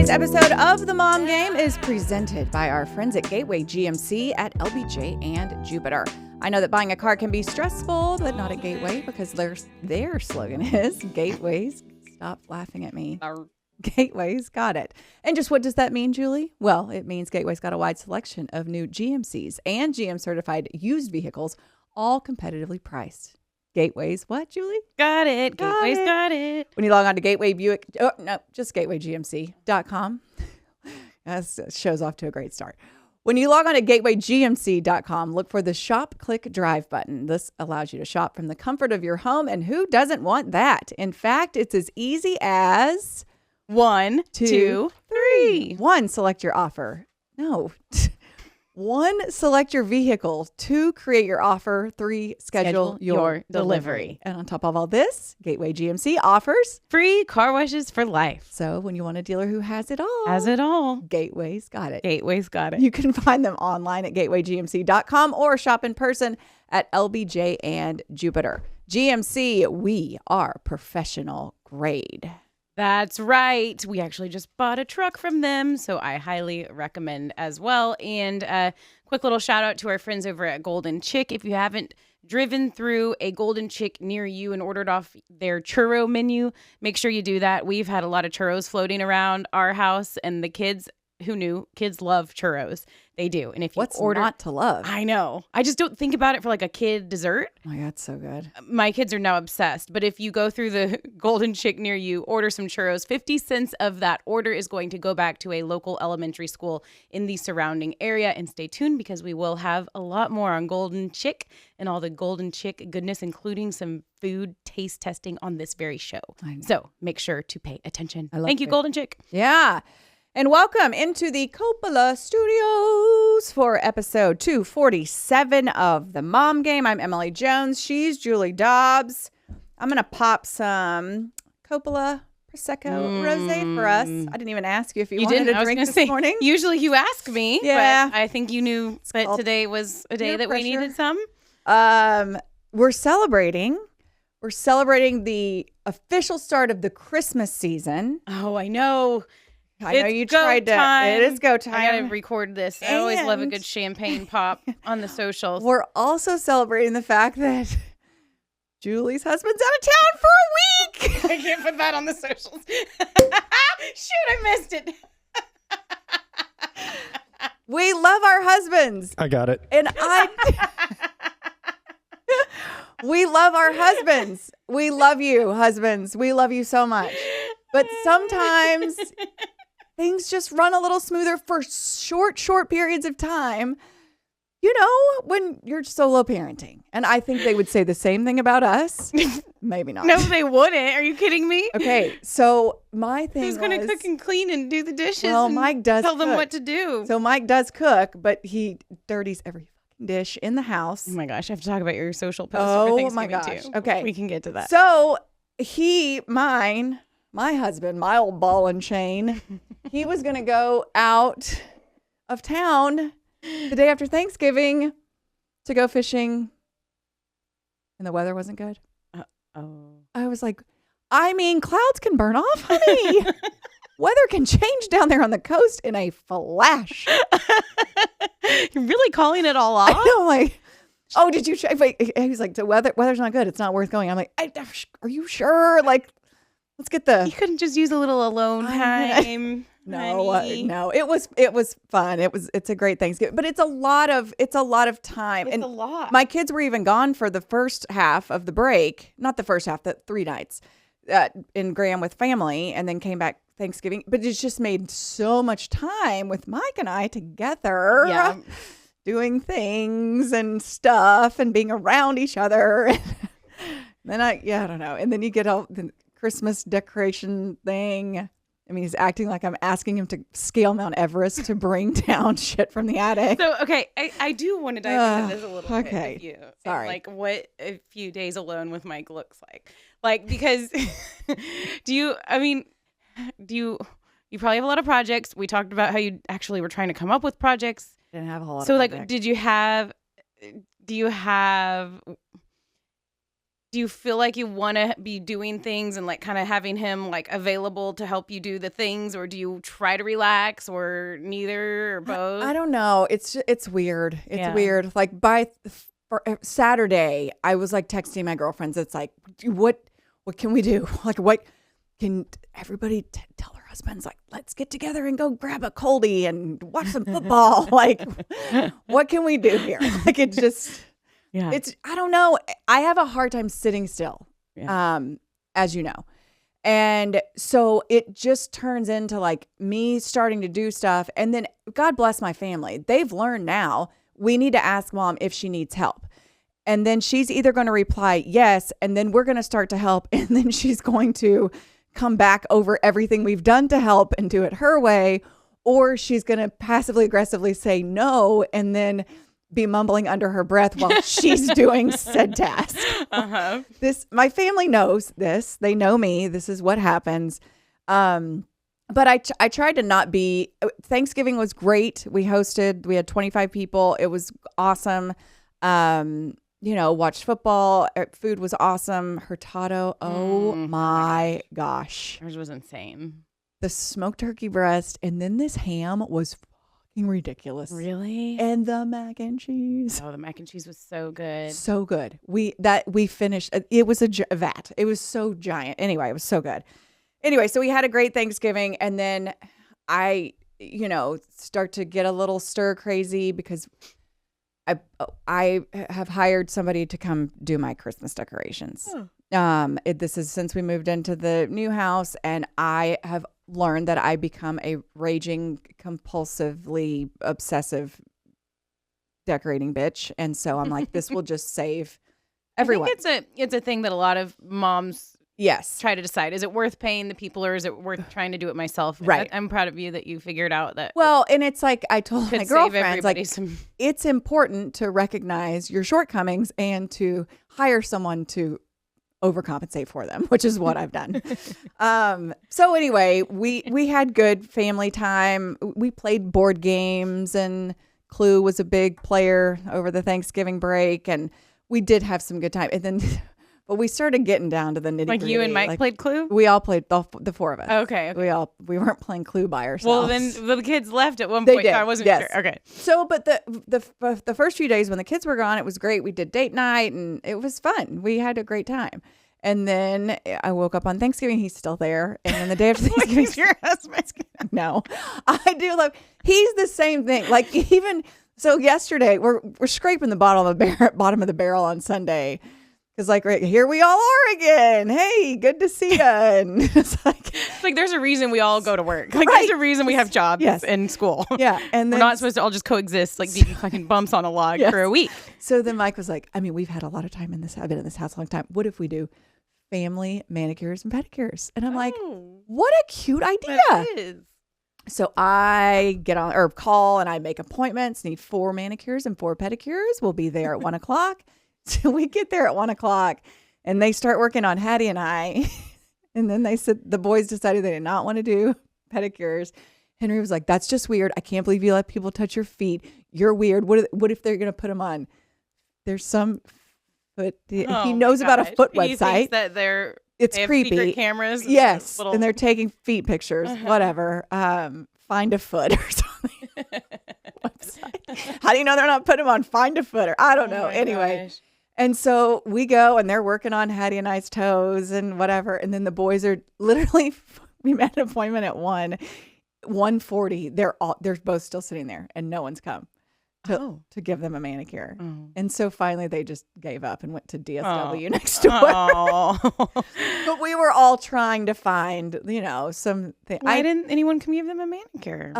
Today's episode of The Mom Game is presented by our friends at Gateway GMC at LBJ and Jupiter. I know that buying a car can be stressful, but not at Gateway, because their slogan is Gateways. Stop laughing at me. Gateway's got it. And just what does that mean, Julie? Well, it means Gateway's got a wide selection of new GMCs and GM certified used vehicles, all competitively priced. Gateway's what, Julie? Got it. Gateway's got it. When you log on to just gatewayGMC.com. That shows off to a great start. When you log on to gatewayGMC.com, look for the Shop, Click, Drive button. This allows you to shop from the comfort of your home, and who doesn't want that? In fact, it's as easy as 1, 2, 3. 1, select your offer. No. 1, select your vehicle. 2, create your offer. 3, schedule your delivery. And on top of all this, Gateway GMC offers free car washes for life. So when you want a dealer who has it all, Gateway's got it. Gateway's got it. You can find them online at gatewayGMC.com or shop in person at LBJ and Jupiter. GMC, we are professional grade. That's right. We actually just bought a truck from them, so I highly recommend as well. And a quick little shout out to our friends over at Golden Chick. If you haven't driven through a Golden Chick near you and ordered off their churro menu, make sure you do that. We've had a lot of churros floating around our house, and the kids, who knew? Kids love churros. They do. And if you What's not to love? I know. I just don't think about it for like a kid dessert. Oh my God, it's so good. My kids are now obsessed. But if you go through the Golden Chick near you, order some churros, 50 cents of that order is going to go back to a local elementary school in the surrounding area. And stay tuned, because we will have a lot more on Golden Chick and all the Golden Chick goodness, including some food taste testing on this very show. So make sure to pay attention. Thank you, Golden Chick. Yeah. And welcome into the Coppola Studios for episode 247 of The Mom Game. I'm Emily Jones. She's Julie Dobbs. I'm going to pop some Coppola Prosecco Rosé for us. I didn't even ask you if you wanted a drink this morning. Usually you ask me, yeah. But I think you knew that today was a day that we needed some. We're celebrating the official start of the Christmas season. Oh, I know. I know you tried to. It is go time. I gotta record this. I always love a good champagne pop on the socials. We're also celebrating the fact that Julie's husband's out of town for a week. I can't put that on the socials. Shoot, I missed it. We love our husbands. I got it. And we love our husbands. We love you, husbands. We love you so much. But sometimes things just run a little smoother for short periods of time, you know, when you're solo parenting. And I think they would say the same thing about us. Maybe not. No, they wouldn't. Are you kidding me? Okay, so my thing Who's going to cook and clean and do the dishes? Well, Mike does tell them cook. what to do. So Mike does cook, but he dirties every fucking dish in the house. Oh my gosh, I have to talk about your social post Oh for Thanksgiving my gosh. too. Okay. We can get to that. So my husband, my old ball and chain, he was going to go out of town the day after Thanksgiving to go fishing, and the weather wasn't good. I was like, clouds can burn off, honey. Weather can change down there on the coast in a flash. You're really calling it all off? I know, like, oh, did you check? He was like, the weather's not good. It's not worth going. I'm like, are you sure? Like, let's get You couldn't just use a little alone time. No. It was fun. It's a great Thanksgiving, but it's a lot of time. It's a lot. My kids were even gone for the first half of the break, not the first half, the 3 nights in Graham with family, and then came back Thanksgiving. But it's just made so much time with Mike and I together. Yeah. Doing things and stuff and being around each other. Then I don't know. And then you get all the Christmas decoration thing. I mean, he's acting like I'm asking him to scale Mount Everest to bring down shit from the attic. So, okay, I do want to dive into this a little bit with you. Sorry. And, like, what a few days alone with Mike looks like. Like, because you probably have a lot of projects. We talked about how you actually were trying to come up with projects. Didn't have a whole lot so of like projects. do you have do you feel like you want to be doing things and like kind of having him like available to help you do the things, or do you try to relax, or neither, or both? I don't know. It's weird. It's weird. Like for Saturday, I was like texting my girlfriends. It's like, what can we do? Like, what can everybody tell their husbands? Like, let's get together and go grab a coldie and watch some football. Like, what can we do here? Like, it just. Yeah. I don't know. I have a hard time sitting still, as you know. And so it just turns into like me starting to do stuff. And then God bless my family. They've learned now we need to ask mom if she needs help. And then she's either going to reply yes, and then we're going to start to help. And then she's going to come back over everything we've done to help and do it her way. Or she's going to passively aggressively say no and then be mumbling under her breath while she's doing said task. My family knows this. They know me. This is what happens. But I tried to not be. Thanksgiving was great. We had 25 people. It was awesome. Watched football. Food was awesome. Hurtado. Oh my gosh. Hers was insane. The smoked turkey breast, and then this ham was ridiculous. Really? And the mac and cheese. Oh, the mac and cheese was so good. So good. We finished. It was a vat. It was so giant. Anyway, it was so good. Anyway, so we had a great Thanksgiving, and then I, start to get a little stir crazy because I have hired somebody to come do my Christmas decorations. This is since we moved into the new house, and I have learned that I become a raging, compulsively obsessive decorating bitch. And so I'm like, this will just save everyone. I think it's a thing that a lot of moms try to decide. Is it worth paying the people, or is it worth trying to do it myself? Right. I'm proud of you that you figured out that. Well, and it's like I told my girlfriends, like, some... it's important to recognize your shortcomings and to hire someone to overcompensate for them, which is what I've done. So anyway, we had good family time. We played board games, and Clue was a big player over the Thanksgiving break, and we did have some good time. And then, but we started getting down to the nitty gritty. Like you and Mike played Clue? We all played the four of us. Okay. We weren't playing Clue by ourselves. Well, then the kids left at one point. They did. So I wasn't sure. Okay. So, but the first few days when the kids were gone, it was great. We did date night, and it was fun. We had a great time. And then I woke up on Thanksgiving. He's still there. And then the day after Thanksgiving, your husband. No, I do love. He's the same thing. Like even so, yesterday we're scraping the bottom of the barrel on Sunday because like here we all are again. Hey, good to see you. And it's like there's a reason we all go to work. Like there's a reason we have jobs in school. Yeah, and then, we're not supposed to all just coexist like being fucking bumps on a log for a week. So then Mike was like, I mean, we've had a lot of time in this. I've been in this house a long time. What if we do family manicures and pedicures? And I'm like, what a cute idea. That is. So I get on or call and I make appointments, need 4 manicures and 4 pedicures. We'll be there at 1:00. So we get there at 1:00 and they start working on Hattie and I. And then they said the boys decided they did not want to do pedicures. Henry was like, that's just weird. I can't believe you let people touch your feet. You're weird. What if they're going to put them on? There's some foot. He knows about a foot website. He thinks that it's they have creepy. Secret cameras. Yes. And they're taking feet pictures, whatever. Find a foot or something. Website. How do you know they're not putting them on Find a Foot? Or I don't know. Anyway. Gosh. And so we go and they're working on Hattie and I's toes and whatever. And then the boys are literally, we met an appointment at 1:40. They're both still sitting there and no one's come to give them a manicure. And so finally they just gave up and went to DSW next door. But we were all trying to find, something. Why didn't anyone come give them a manicure?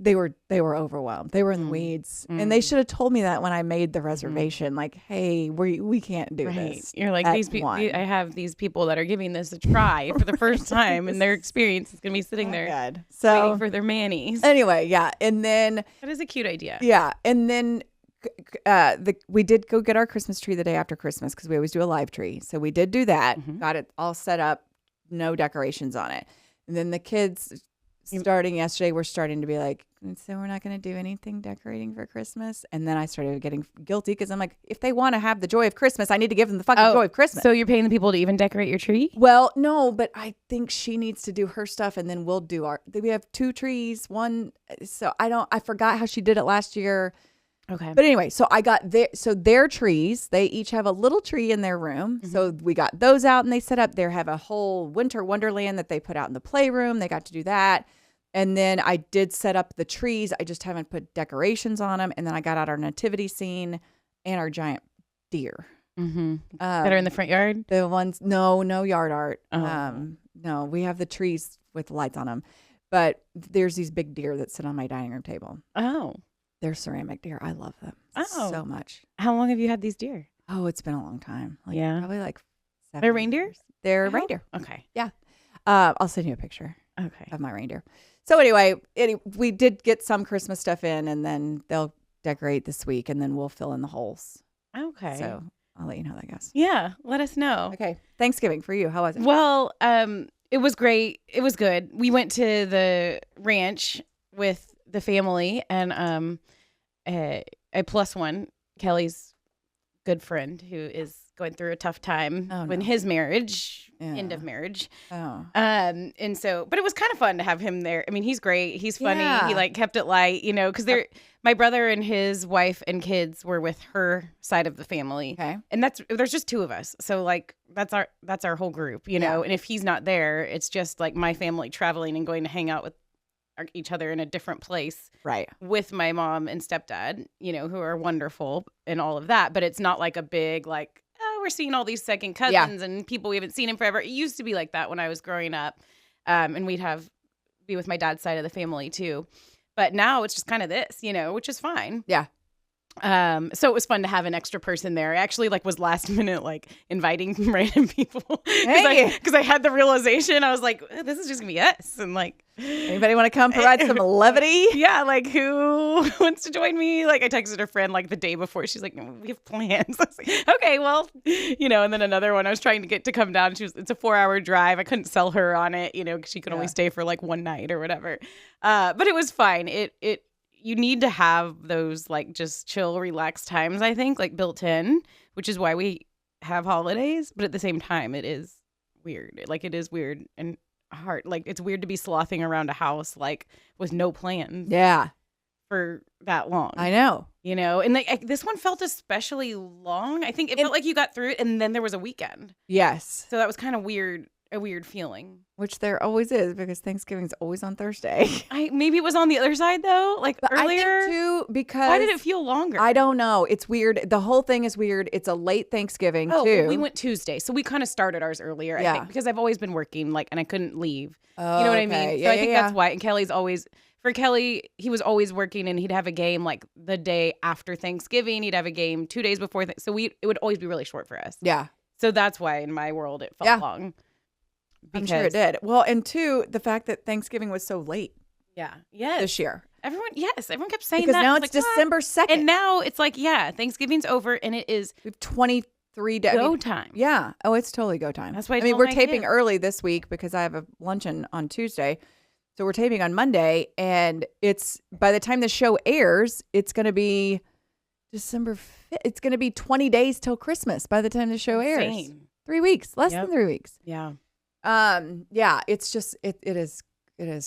They were overwhelmed. They were in the weeds. And they should have told me that when I made the reservation. Like, hey, we can't do this. You're like, these people. I have these people that are giving this a try for the first time, and their experience is going to be sitting there waiting for their manis. Anyway, yeah. And then that is a cute idea. Yeah. And then we did go get our Christmas tree the day after Christmas because we always do a live tree. So we did do that. Got it all set up, no decorations on it. And then the kids starting yesterday, we're starting to be like, so we're not going to do anything decorating for Christmas. And then I started getting guilty because I'm like, if they want to have the joy of Christmas, I need to give them the fucking joy of Christmas. So you're paying the people to even decorate your tree? Well, no, but I think she needs to do her stuff and then we'll do we have 2 trees, one. So I forgot how she did it last year. Okay. But anyway, so I got their trees, they each have a little tree in their room. Mm-hmm. So we got those out and they set up, they have a whole winter wonderland that they put out in the playroom. They got to do that. And then I did set up the trees. I just haven't put decorations on them. And then I got out our nativity scene and our giant deer. Mm-hmm. That are in the front yard? The ones, no yard art. Oh. No, we have the trees with lights on them. But there's these big deer that sit on my dining room table. Oh. They're ceramic deer. I love them so much. How long have you had these deer? Oh, it's been a long time. Probably like 7 They're reindeers? They're reindeer. Okay. Yeah. I'll send you a picture of my reindeer. So anyway, we did get some Christmas stuff in, and then they'll decorate this week, and then we'll fill in the holes. Okay. So I'll let you know how that goes. Yeah, let us know. Okay. Thanksgiving for you. How was it? Well, it was great. It was good. We went to the ranch with the family, and a +1, Kelly's good friend, who is going through a tough time in his marriage, end of marriage. Oh. And so, but it was kind of fun to have him there. I mean, he's great. He's funny. Yeah. He like kept it light, because my brother and his wife and kids were with her side of the family. Okay. And there's just 2 of us. So like, that's our whole group, Yeah. and if he's not there, it's just like my family traveling and going to hang out with each other in a different place, right, with my mom and stepdad, who are wonderful and all of that. But it's not like a big like, oh, we're seeing all these second cousins and people we haven't seen in forever. It used to be like that when I was growing up, and we'd be with my dad's side of the family too. But now it's just kind of this, which is fine. Yeah. So it was fun to have an extra person there. I actually was last minute inviting random people because I had the realization. I was like, this is just gonna be us, and anybody want to come provide some levity? Yeah, who wants to join me? I texted a friend the day before. She's like, no, we have plans. I was like, okay, well, and then another one I was trying to get to come down. It's a 4-hour drive. I couldn't sell her on it, because she could only stay for 1 night or whatever. But it was fine. You need to have those just chill, relaxed times, I think, built in, which is why we have holidays. But at the same time, it is weird. It is weird and hard. It's weird to be slothing around a house with no plans. Yeah. For that long. I know. And this one felt especially long. I think it felt like you got through it and then there was a weekend. Yes. So that was kind of weird. A weird feeling. Which there always is, because Thanksgiving's always on Thursday. Maybe it was on the other side though, but earlier. I think too, because why did it feel longer? I don't know. It's weird. The whole thing is weird. It's a late Thanksgiving too. Well, we went Tuesday, so we kind of started ours earlier. I think because I've always been working, and I couldn't leave. Oh, you know what I mean? Yeah, so I think that's why. And Kelly's always. For Kelly, he was always working, and he'd have a game the day after Thanksgiving. He'd have a game 2 days before. So it would always be really short for us. Yeah. So that's why in my world it felt long. I'm sure it did. Well, and 2, the fact that Thanksgiving was so late. Yeah. Yes. This year. Everyone kept saying because that. Now it's December 2nd. And now it's Thanksgiving's over, and it is. We have 23 days. Go time. Yeah. Oh, it's totally go time. That's why we're taping early this week because I have a luncheon on Tuesday. So we're taping on Monday, and it's by the time the show airs, it's going to be December 5th. It's going to be 20 days till Christmas by the time the show airs. 3 weeks, less than 3 weeks. Yeah. Yeah, it's just it is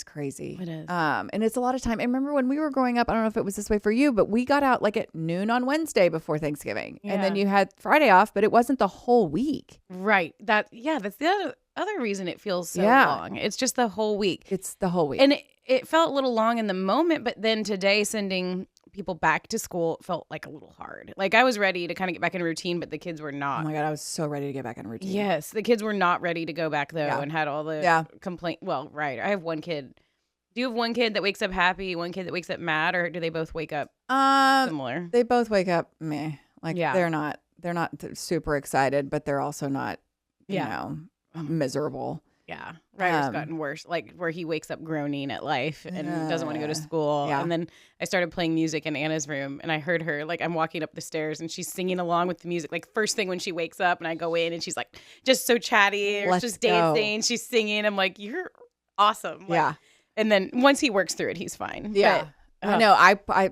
crazy. It is. And it's a lot of time. I remember when we were growing up, I don't know if it was this way for you, but we got out at noon on Wednesday before Thanksgiving. Yeah. And then you had Friday off, but it wasn't the whole week. Right. That's the other reason it feels so long. It's just the whole week. It's the whole week. And it felt a little long in the moment, but then today sending people back to school felt a little hard. I was ready to kind of get back in routine, but the kids were not. Oh my God, I was so ready to get back in routine. Yes, the kids were not ready to go back though, and had all the complaint. Well, right. I have one kid. Do you have one kid that wakes up happy, one kid that wakes up mad, or do they both wake up similar? They both wake up meh. They're not super excited, but they're also not, you know, miserable. Yeah. Ryder's gotten worse, where he wakes up groaning at life and doesn't want to go to school. Yeah. And then I started playing music in Anna's room, and I heard her, I'm walking up the stairs and she's singing along with the music. First thing when she wakes up, and I go in and she's just so chatty, or just dancing. She's singing. I'm like, you're awesome. Yeah. And then once he works through it, he's fine. Yeah. But, I know. I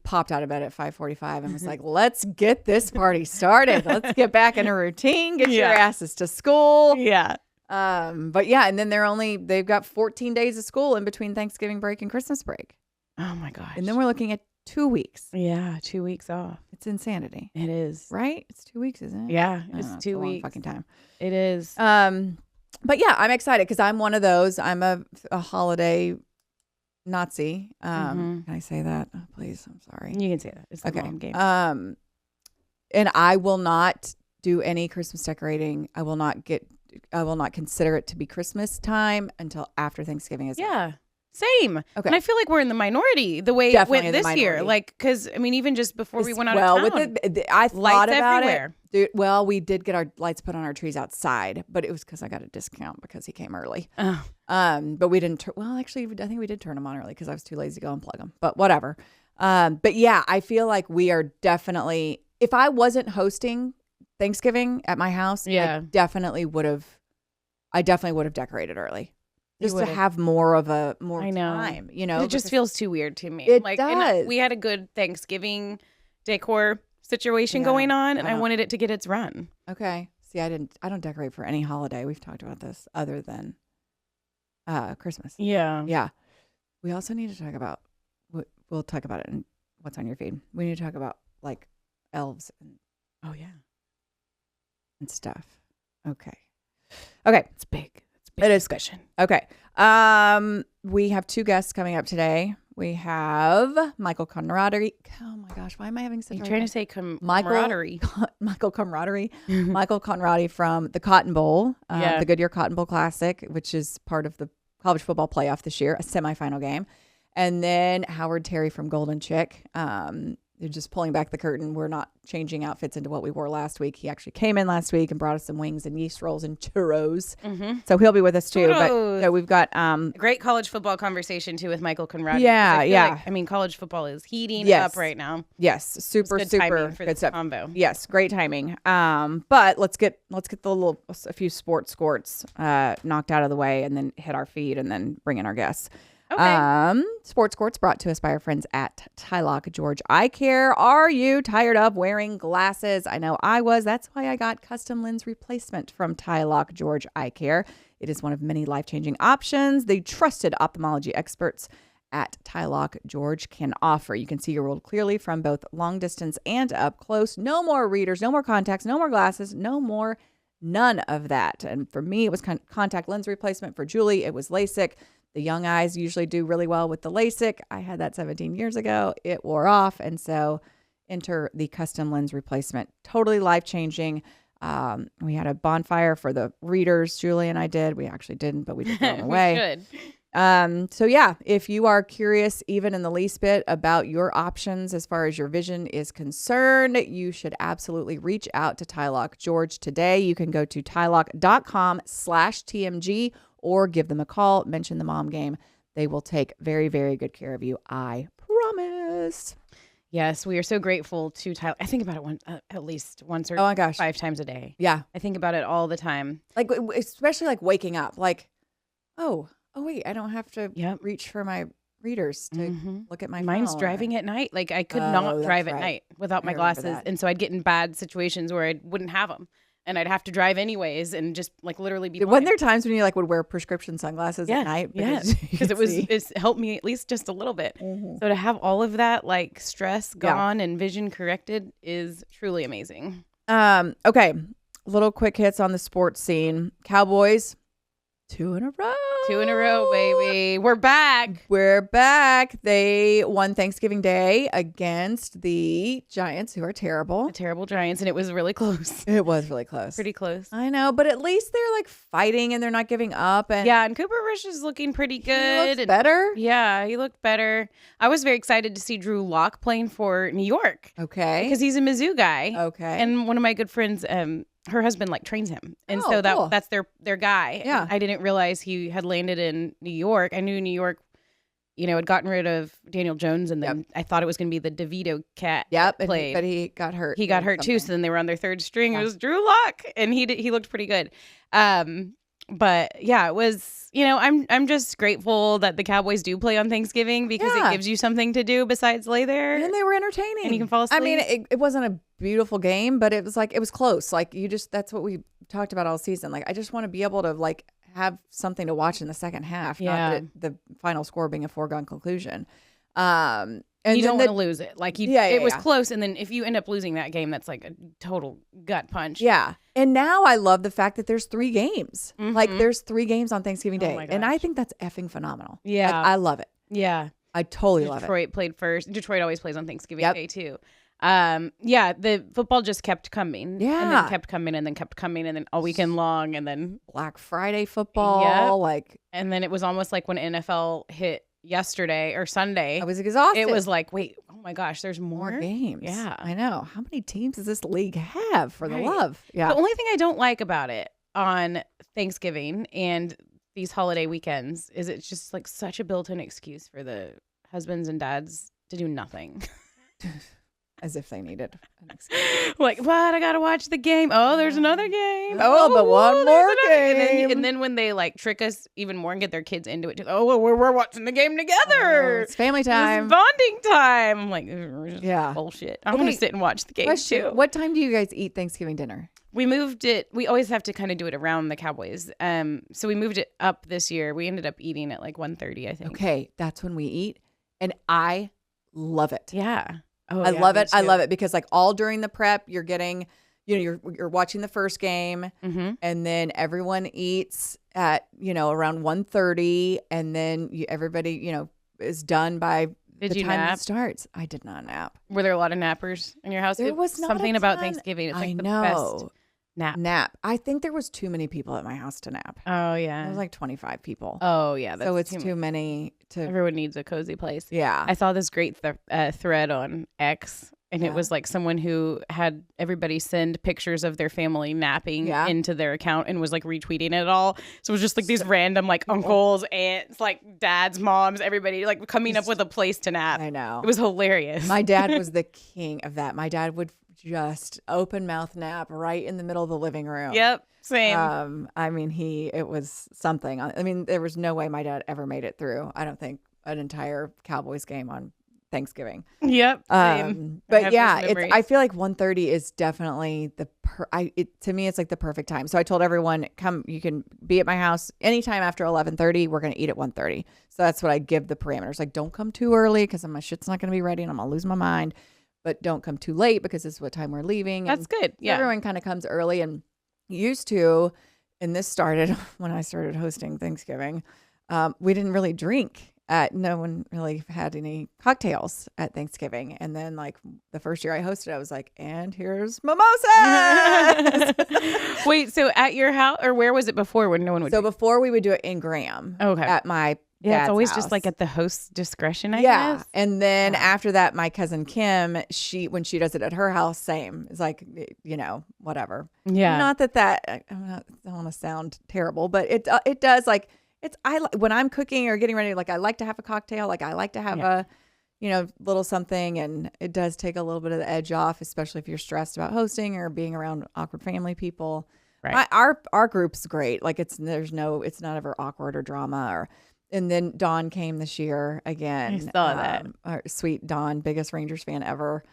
popped out of bed at 5:45 and was like, let's get this party started. Let's get back in a routine. Get your asses to school. Yeah. But yeah, and then they've got 14 days of school in between Thanksgiving break and Christmas break. Oh my gosh. And then we're looking at 2 weeks. Yeah, 2 weeks off. It's insanity. It is. Right? It's 2 weeks, isn't it? Yeah, I it's don't know, 2 a long weeks. fucking time. It is. But yeah, I'm excited because I'm one of those. I'm a holiday Nazi. Can I say that? Oh, please, I'm sorry. You can say that. It's the Okay. mom game. And I will not do any Christmas decorating. I will not consider it to be Christmas time until after Thanksgiving is over. Yeah. Same. Okay. And I feel like we're in the minority the way Definitely it in went the this year. minority. Like, because, I mean, even just before we went out of town. I thought lights about everywhere. it. Dude, well, we did get our lights put on our trees outside, but it was because I got a discount because he came early. Oh. But we didn't. Actually, I think we did turn them on early because I was too lazy to go and plug them. But whatever. But yeah, I feel like we are definitely. If I wasn't hosting Thanksgiving at my house, I definitely would have decorated early. Just to have more time, you know. It just feels too weird to me. It does. And we had a good Thanksgiving decor situation going on, and I wanted it to get its run. Okay. See, I don't decorate for any holiday. We've talked about this other than Christmas. Yeah. Yeah. We also need to talk about, we'll talk about it in what's on your feed. We need to talk about like elves and and stuff. Okay. It's big. It is discussion. Okay. We have 2 guests coming up today. We have Michael Konradi. Oh my gosh, why am I having such You're a trying to say camaraderie. Michael Konradi. Michael Konradi from the Cotton Bowl, the Goodyear Cotton Bowl Classic, which is part of the college football playoff this year, a semifinal game. And then Howard Terry from Golden Chick. They're just pulling back the curtain. We're not changing outfits into what we wore last week. He actually came in last week and brought us some wings and yeast rolls and churros. So he'll be with us too. Churros. But we've got a great college football conversation too with Michael Konradi. Yeah. Like, college football is heating up right now. Yes, super good stuff. Combo. Yes, great timing. But let's get a few sports knocked out of the way, and then hit our feed, and then bring in our guests. Okay. Sports Courts brought to us by our friends at Tylock George Eyecare. Are you tired of wearing glasses? I know I was. That's why I got custom lens replacement from Tylock George Eyecare. It is one of many life-changing options the trusted ophthalmology experts at Tylock George can offer. You can see your world clearly from both long distance and up close. No more readers, no more contacts, no more glasses, none of that. And for me, it was contact lens replacement. For Julie, it was LASIK. The young eyes usually do really well with the LASIK. I had that 17 years ago. It wore off. And so enter the custom lens replacement. Totally life-changing. We had a bonfire for the readers. Julie and I did. We actually didn't, but we did throw them away. We should. So yeah, if you are curious even in the least bit about your options as far as your vision is concerned, you should absolutely reach out to Tylock George today. You can go to tylock.com/TMG or give them a call, mention the mom game. They will take very, very good care of you. I promise. Yes, we are so grateful to Tyler. I think about it at least once or 5 times a day. Yeah. I think about it all the time. Like, especially like waking up, like, oh wait, I don't have to reach for my readers to look at my Mine's phone. driving at night. Like I could not drive at night without my glasses. And so I'd get in bad situations where I wouldn't have them. And I'd have to drive anyways and just like literally be blind. Wasn't there times when you like would wear prescription sunglasses at night? Because it's helped me at least just a little bit. So to have all of that like stress gone and vision corrected is truly amazing. Okay. Little quick hits on the sports scene. Cowboys, 2 in a row. 2 in a row, baby. We're back. They won Thanksgiving Day against the Giants, who are terrible. The terrible Giants, and it was really close. It was really close. Pretty close. I know, but at least they're like fighting and they're not giving up. And and Cooper Rush is looking pretty good. He looks better. Yeah, he looked better. I was very excited to see Drew Lock playing for New York. Okay. Because he's a Mizzou guy. Okay. And one of my good friends, her husband like trains him, and so that's their guy. Yeah, I didn't realize he had landed in New York. I knew New York, had gotten rid of Daniel Jones, and then I thought it was going to be the DeVito cat. Yep, played. But he got hurt. He got hurt too. So then they were on their third string. It was Drew Lock, and he looked pretty good. But yeah, it was, I'm just grateful that the Cowboys do play on Thanksgiving because it gives you something to do besides lay there. And they were entertaining. And you can fall asleep. I mean, it wasn't a beautiful game, but it was close. Like that's what we talked about all season. Like, I just want to be able to like have something to watch in the second half, not the final score being a foregone conclusion. And you don't want to lose it. Like it was close, and then if you end up losing that game, that's like a total gut punch. Yeah. And now I love the fact that there's 3 games. Mm-hmm. Like there's 3 games on Thanksgiving Day, and I think that's effing phenomenal. Yeah, like, I love it. Yeah, I totally love it. Detroit played first. Detroit always plays on Thanksgiving Day too. The football just kept coming. Yeah. And then kept coming and then kept coming and then all weekend long and then Black Friday football. And then it was almost like when NFL hit yesterday or Sunday. I was exhausted. It was like, wait, oh my gosh, there's more games. Yeah. I know. How many teams does this league have, for the love? Yeah. The only thing I don't like about it on Thanksgiving and these holiday weekends is it's just like such a built-in excuse for the husbands and dads to do nothing. As if they needed an excuse. Like, what? I gotta watch the game. Oh, there's another game. Oh, but one more game. And then when they like trick us even more and get their kids into it too. Oh, well, we're watching the game together. It's family time. It's bonding time. I'm like, bullshit. I'm gonna sit and watch the game too. What time do you guys eat Thanksgiving dinner? We moved it. We always have to kind of do it around the Cowboys. So we moved it up this year. We ended up eating at like 1:30, I think. Okay, that's when we eat, and I love it. Yeah. Oh, I love it. I love it because like all during the prep, you're getting, you're watching the first game, and then everyone eats at around 1:30, and then everybody is done by the time nap? it starts. I did not nap. Were there a lot of nappers in your house? There was not something a about ton. Thanksgiving. It's like the best nap. I think there was too many people at my house to nap. Oh yeah, there was like 25 people. Oh yeah, so it's too many to. Everyone needs a cozy place. Yeah, I saw this great thread on X, and it was like someone who had everybody send pictures of their family napping into their account and was like retweeting it all. So it was just like these random like uncles, aunts, like dads, moms, everybody like coming up with a place to nap. I know. It was hilarious. My dad was the king of that. My dad would just open mouth nap right in the middle of the living room. Yep, same. I mean, it was something. I mean, there was no way my dad ever made it through, I don't think, an entire Cowboys game on Thanksgiving. Yep, same. But yeah, I feel like 1:30 is definitely to me, it's like the perfect time. So I told everyone, come, you can be at my house anytime after 11:30. We're going to eat at 1:30. So that's what I give the parameters. Like, don't come too early because my shit's not going to be ready and I'm going to lose my mind. But don't come too late because this is what time we're leaving. That's good. Yeah. Everyone kind of comes early and used to, and this started when I started hosting Thanksgiving. We didn't really drink. No one really had any cocktails at Thanksgiving. And then like the first year I hosted, I was like, and here's mimosas. Wait, so at your house, or where was it before when no one would drink? Before we would do it in Graham. Okay. At my it's always house. Just like at the host's discretion, I guess. And then after that, my cousin Kim, when she does it at her house, same. It's like, whatever. Yeah. Not that I don't want to sound terrible, but it does like when I'm cooking or getting ready, like I like to have a cocktail, like I like to have a little something, and it does take a little bit of the edge off, especially if you're stressed about hosting or being around awkward family people. Right. Our group's great. Like it's not ever awkward or drama and then Dawn came this year again. I saw that. Our sweet Dawn, biggest Rangers fan ever.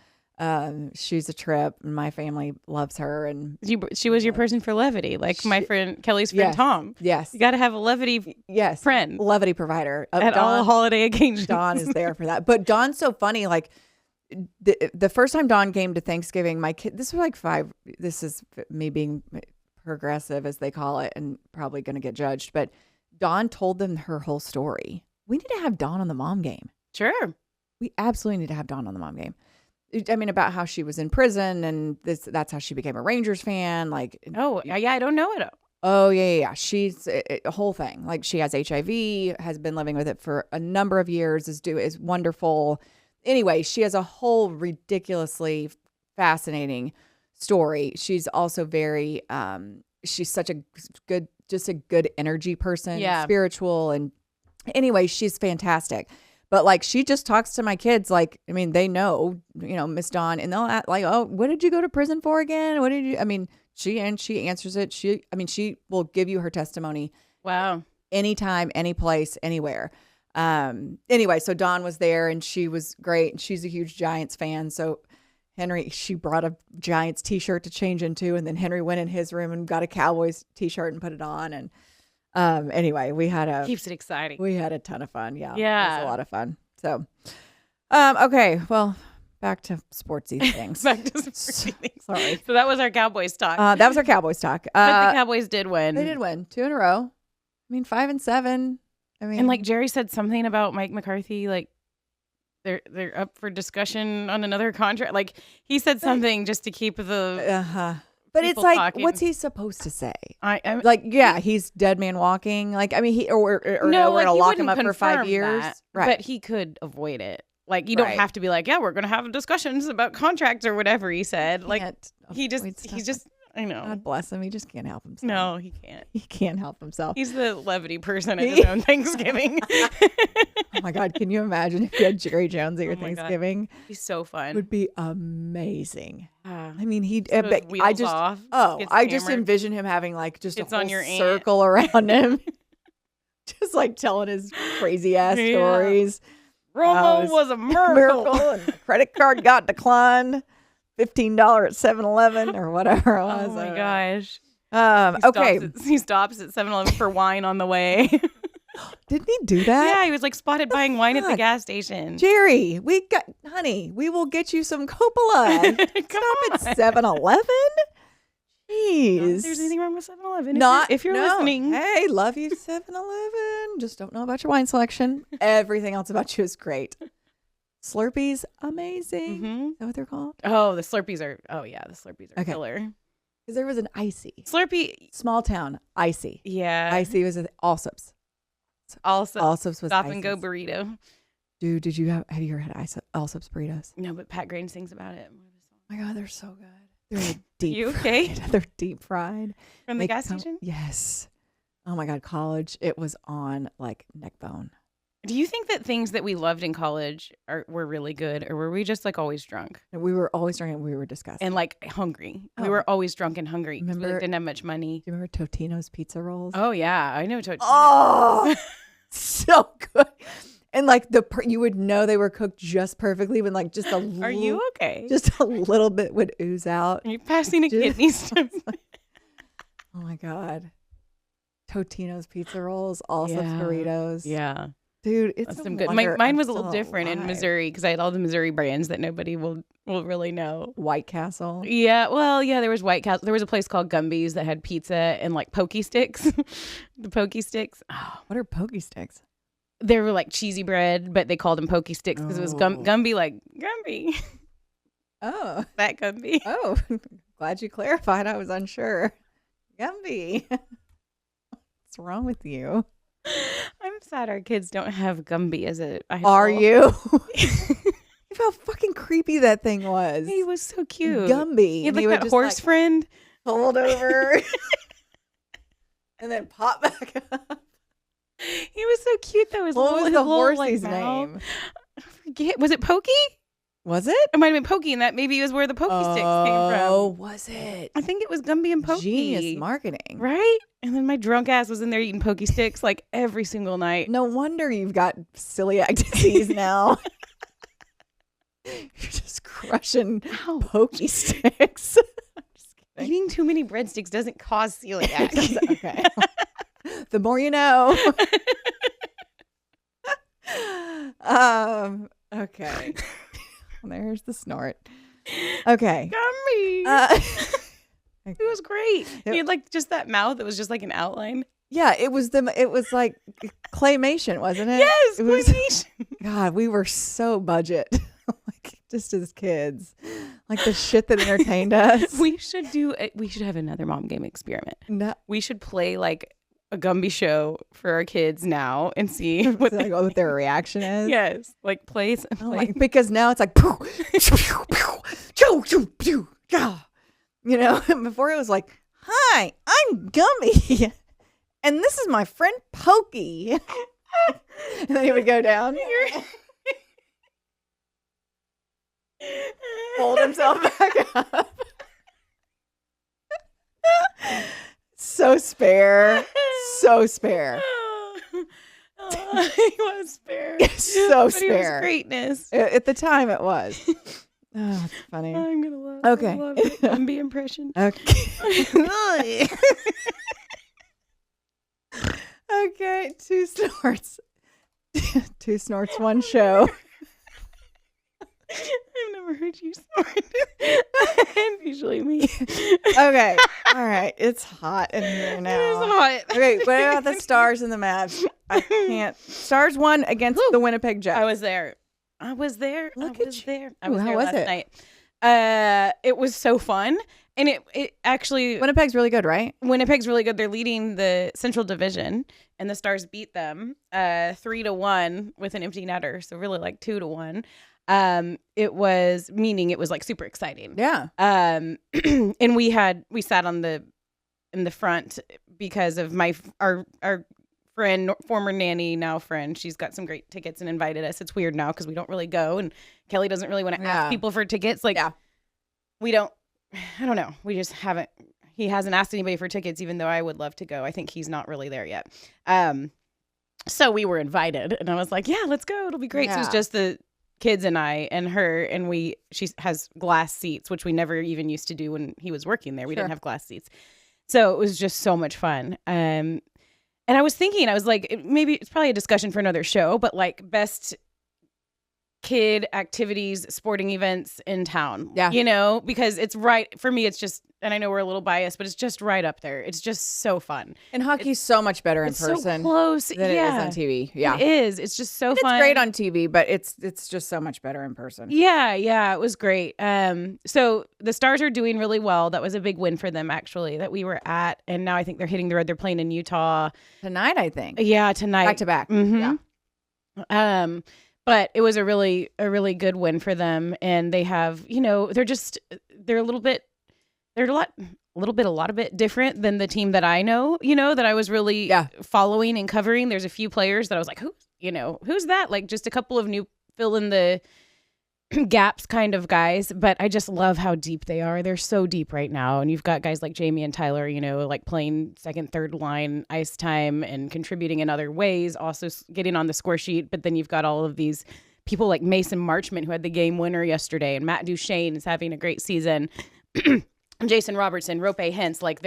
She's a trip, and my family loves her. And she was your person for levity, like my friend Kelly's friend Tom. Yes, you got to have a levity friend, levity provider at all holiday occasions. Dawn is there for that. But Dawn's so funny. Like the first time Dawn came to Thanksgiving, my kid. This was like 5. This is me being progressive, as they call it, and probably going to get judged, but. Dawn told them her whole story. We need to have Dawn on the mom game. Sure. We absolutely need to have Dawn on the mom game. I mean, about how she was in prison and that's how she became a Rangers fan. Like, oh, yeah, I don't know it. Oh, yeah. She's a whole thing. Like, she has HIV, has been living with it for a number of years, is wonderful. Anyway, she has a whole ridiculously fascinating story. She's also very, she's such a good energy person, spiritual. And anyway, she's fantastic. But like, she just talks to my kids. Like, I mean, they know, Miss Dawn, and they'll ask, like, oh, what did you go to prison for again? What did you, I mean, She answers it. She will give you her testimony Wow. anytime, any place, anywhere. Anyway, so Dawn was there and she was great. And she's a huge Giants fan. So she brought a Giants t-shirt to change into, and then Henry went in his room and got a Cowboys t-shirt and put it on. And anyway, Keeps it exciting. we had a ton of fun. Yeah. Yeah. It was a lot of fun. So, okay. Well, back to sportsy things. Back to some pretty things. Sorry. So that was our Cowboys talk. That was our Cowboys talk. But the Cowboys did win. They did win 2 in a row. 5-7. And like Jerry said something about Mike McCarthy, like they're up for discussion on another contract. Like he said something just to keep the But it's like, talking. what's he supposed to say? I'm Like, yeah, he's dead man walking. Like, I mean, we're no, going to he lock him wouldn't up for 5 confirm years. that, Right. But he could avoid it. Like you don't Right. have to be like, yeah, we're going to have discussions about contracts or whatever he said. Like he's just I know. God bless him. He just can't help himself. No, he can't. He can't help himself. He's the levity person at his own Thanksgiving. Oh my God. Can you imagine if you had Jerry Jones at your Thanksgiving? He's so fun. It would be amazing. I I mean, I just envision him having like just It's a on whole your aunt. circle around him. Just like telling his crazy ass stories. Romo was a miracle. And the credit card got declined. $15 at 7-Eleven or whatever it was. Oh my gosh. Okay. He stops at 7-Eleven for wine on the way. Didn't he do that? Yeah, he was like spotted buying wine at the gas station. Jerry, honey, we will get you some Coppola. Stop at 7-Eleven? Jeez. Not that there's anything wrong with 7-Eleven. If you're No. listening. Hey, love you, 7-Eleven. Just don't know about your wine selection. Everything else about you is great. Slurpees, amazing. Mm-hmm. Is that what they're called? Oh, the Slurpees are killer. Because there was an icy. Slurpee. Small town, icy. Yeah. Icy was Allsup's. Allsup's was Stop and go Icy's. burrito. Dude, have you ever had Allsup's burritos? No, but Pat Green sings about it. Oh my God, they're so good. They're like deep You okay? fried. They're deep fried. From the gas station? Yes. Oh my God, college, it was on like neck bone. Do you think that things that we loved in college were really good, or were we just like always drunk And we were always drinking. We were disgusting. and like hungry? We Oh. were always drunk and hungry because we Remember- didn't have much money. Do you remember Totino's pizza rolls? Oh yeah, I know. Oh, so good. And like you would know they were cooked just perfectly when like just a little, Are you okay? just a little bit would ooze out. Are you passing a kidney stone? Oh my God. Totino's pizza rolls, also Yeah. burritos. Yeah, Dude, it's that's a some good. wonder Mine I'm was a little still different in alive. Missouri because I had all the Missouri brands that nobody will really know. White Castle. Yeah, well, yeah, there was White Castle. There was a place called Gumby's that had pizza and like pokey sticks. The pokey sticks. Oh, What are pokey sticks? they were like cheesy bread, but they called them pokey sticks because it was Oh. Gumby, like Gumby. Oh, That Gumby. oh, glad you clarified. I was unsure. Gumby. What's wrong with you? I'm sad our kids don't have Gumby as a idol. Are you? How fucking creepy that thing was. He was so cute. Gumby. He had And like would that just, horse friend. hold over and then pop back up. He was so cute though. What was the horsey's mouth. name? I forget. Was it Pokey? Was it? It might have been Pokey, and that maybe was where the Pokey sticks came from. Oh, was it? I think it was Gumby and Pokey. Genius marketing. Right? And then my drunk ass was in there eating Pokey sticks like every single night. No wonder you've got celiac disease now. You're just crushing Ow. pokey sticks. I'm just kidding. Eating too many breadsticks doesn't cause celiac. Okay. The more you know. Okay. There's the snort. Okay. Gumby. It was great. Yep. He had like just that mouth that was just like an outline. Yeah, it was like claymation, wasn't it? Yes, It was- claymation. God, we were so budget. Like just as kids. Like the shit that entertained us. We should have another mom game experiment. No, We should play like a Gumby show for our kids now and see what what their reaction is. Yes, like play. Oh my, because now it's like, pew, pew, pew, pew, pew, pew, yeah. You know, before it was like, hi, I'm Gummy, and this is my friend Pokey. And then he would go down, hold himself back up. So spare. So spare. He was spare. So but spare. He was greatness. At the time it was. Oh, it's funny. I'm gonna love. Okay. I love it. Gumby impression. Okay. Okay. 2 snorts. 2 snorts, 1 show. I've never heard you snort. It's usually me. Okay. All right. It's hot in here now. It is hot. Okay. What about the Stars and the Mavs? I can't. Stars won against the Winnipeg Jets. I was there. I was there. Look I at was you. there. I Ooh, was how there was last it? night. It was so fun. And it actually, Winnipeg's really good, right? Winnipeg's really good. They're leading the Central Division, and the Stars beat them 3-1 with an empty netter. So really like 2-1. It was like super exciting. Yeah. And we sat in the front because of our friend, former nanny, now friend. She's got some great tickets and invited us. It's weird now because we don't really go, and Kelly doesn't really want to ask people for tickets. Like, we don't. I don't know. We just haven't. He hasn't asked anybody for tickets, even though I would love to go. I think he's not really there yet. So we were invited, and I was like, "Yeah, let's go. It'll be great." So it was just the kids and I and her, and she has glass seats, which we never even used to do when he was working there. We didn't have glass seats, so it was just so much fun. And I was thinking, I was like, maybe it's probably a discussion for another show, but like best kid activities, sporting events in town. Yeah. You know, because it's right for me. It's just, and I know we're a little biased, but it's just right up there. It's just so fun. And hockey's so much better in person. So close. Than it is on TV. Yeah. It is. It's just so fun. It's great on TV, but it's just so much better in person. Yeah. It was great. So the Stars are doing really well. That was a big win for them, actually, that we were at. And now I think they're hitting the road. They're playing in Utah. Tonight, I think. Yeah, tonight. Back to back. Mm-hmm. Yeah. But it was a really good win for them. And they have, they're a little bit different than the team that I know, that I was really following and covering. There's a few players that I was like, who's that? Like just a couple of new fill in the gaps kind of guys. But I just love how deep they are. They're so deep right now. And you've got guys like Jamie and Tyler, like playing second, third line ice time and contributing in other ways, also getting on the score sheet. But then you've got all of these people like Mason Marchment, who had the game winner yesterday, and Matt Duchene is having a great season. Jason Robertson, Rope Hintz, like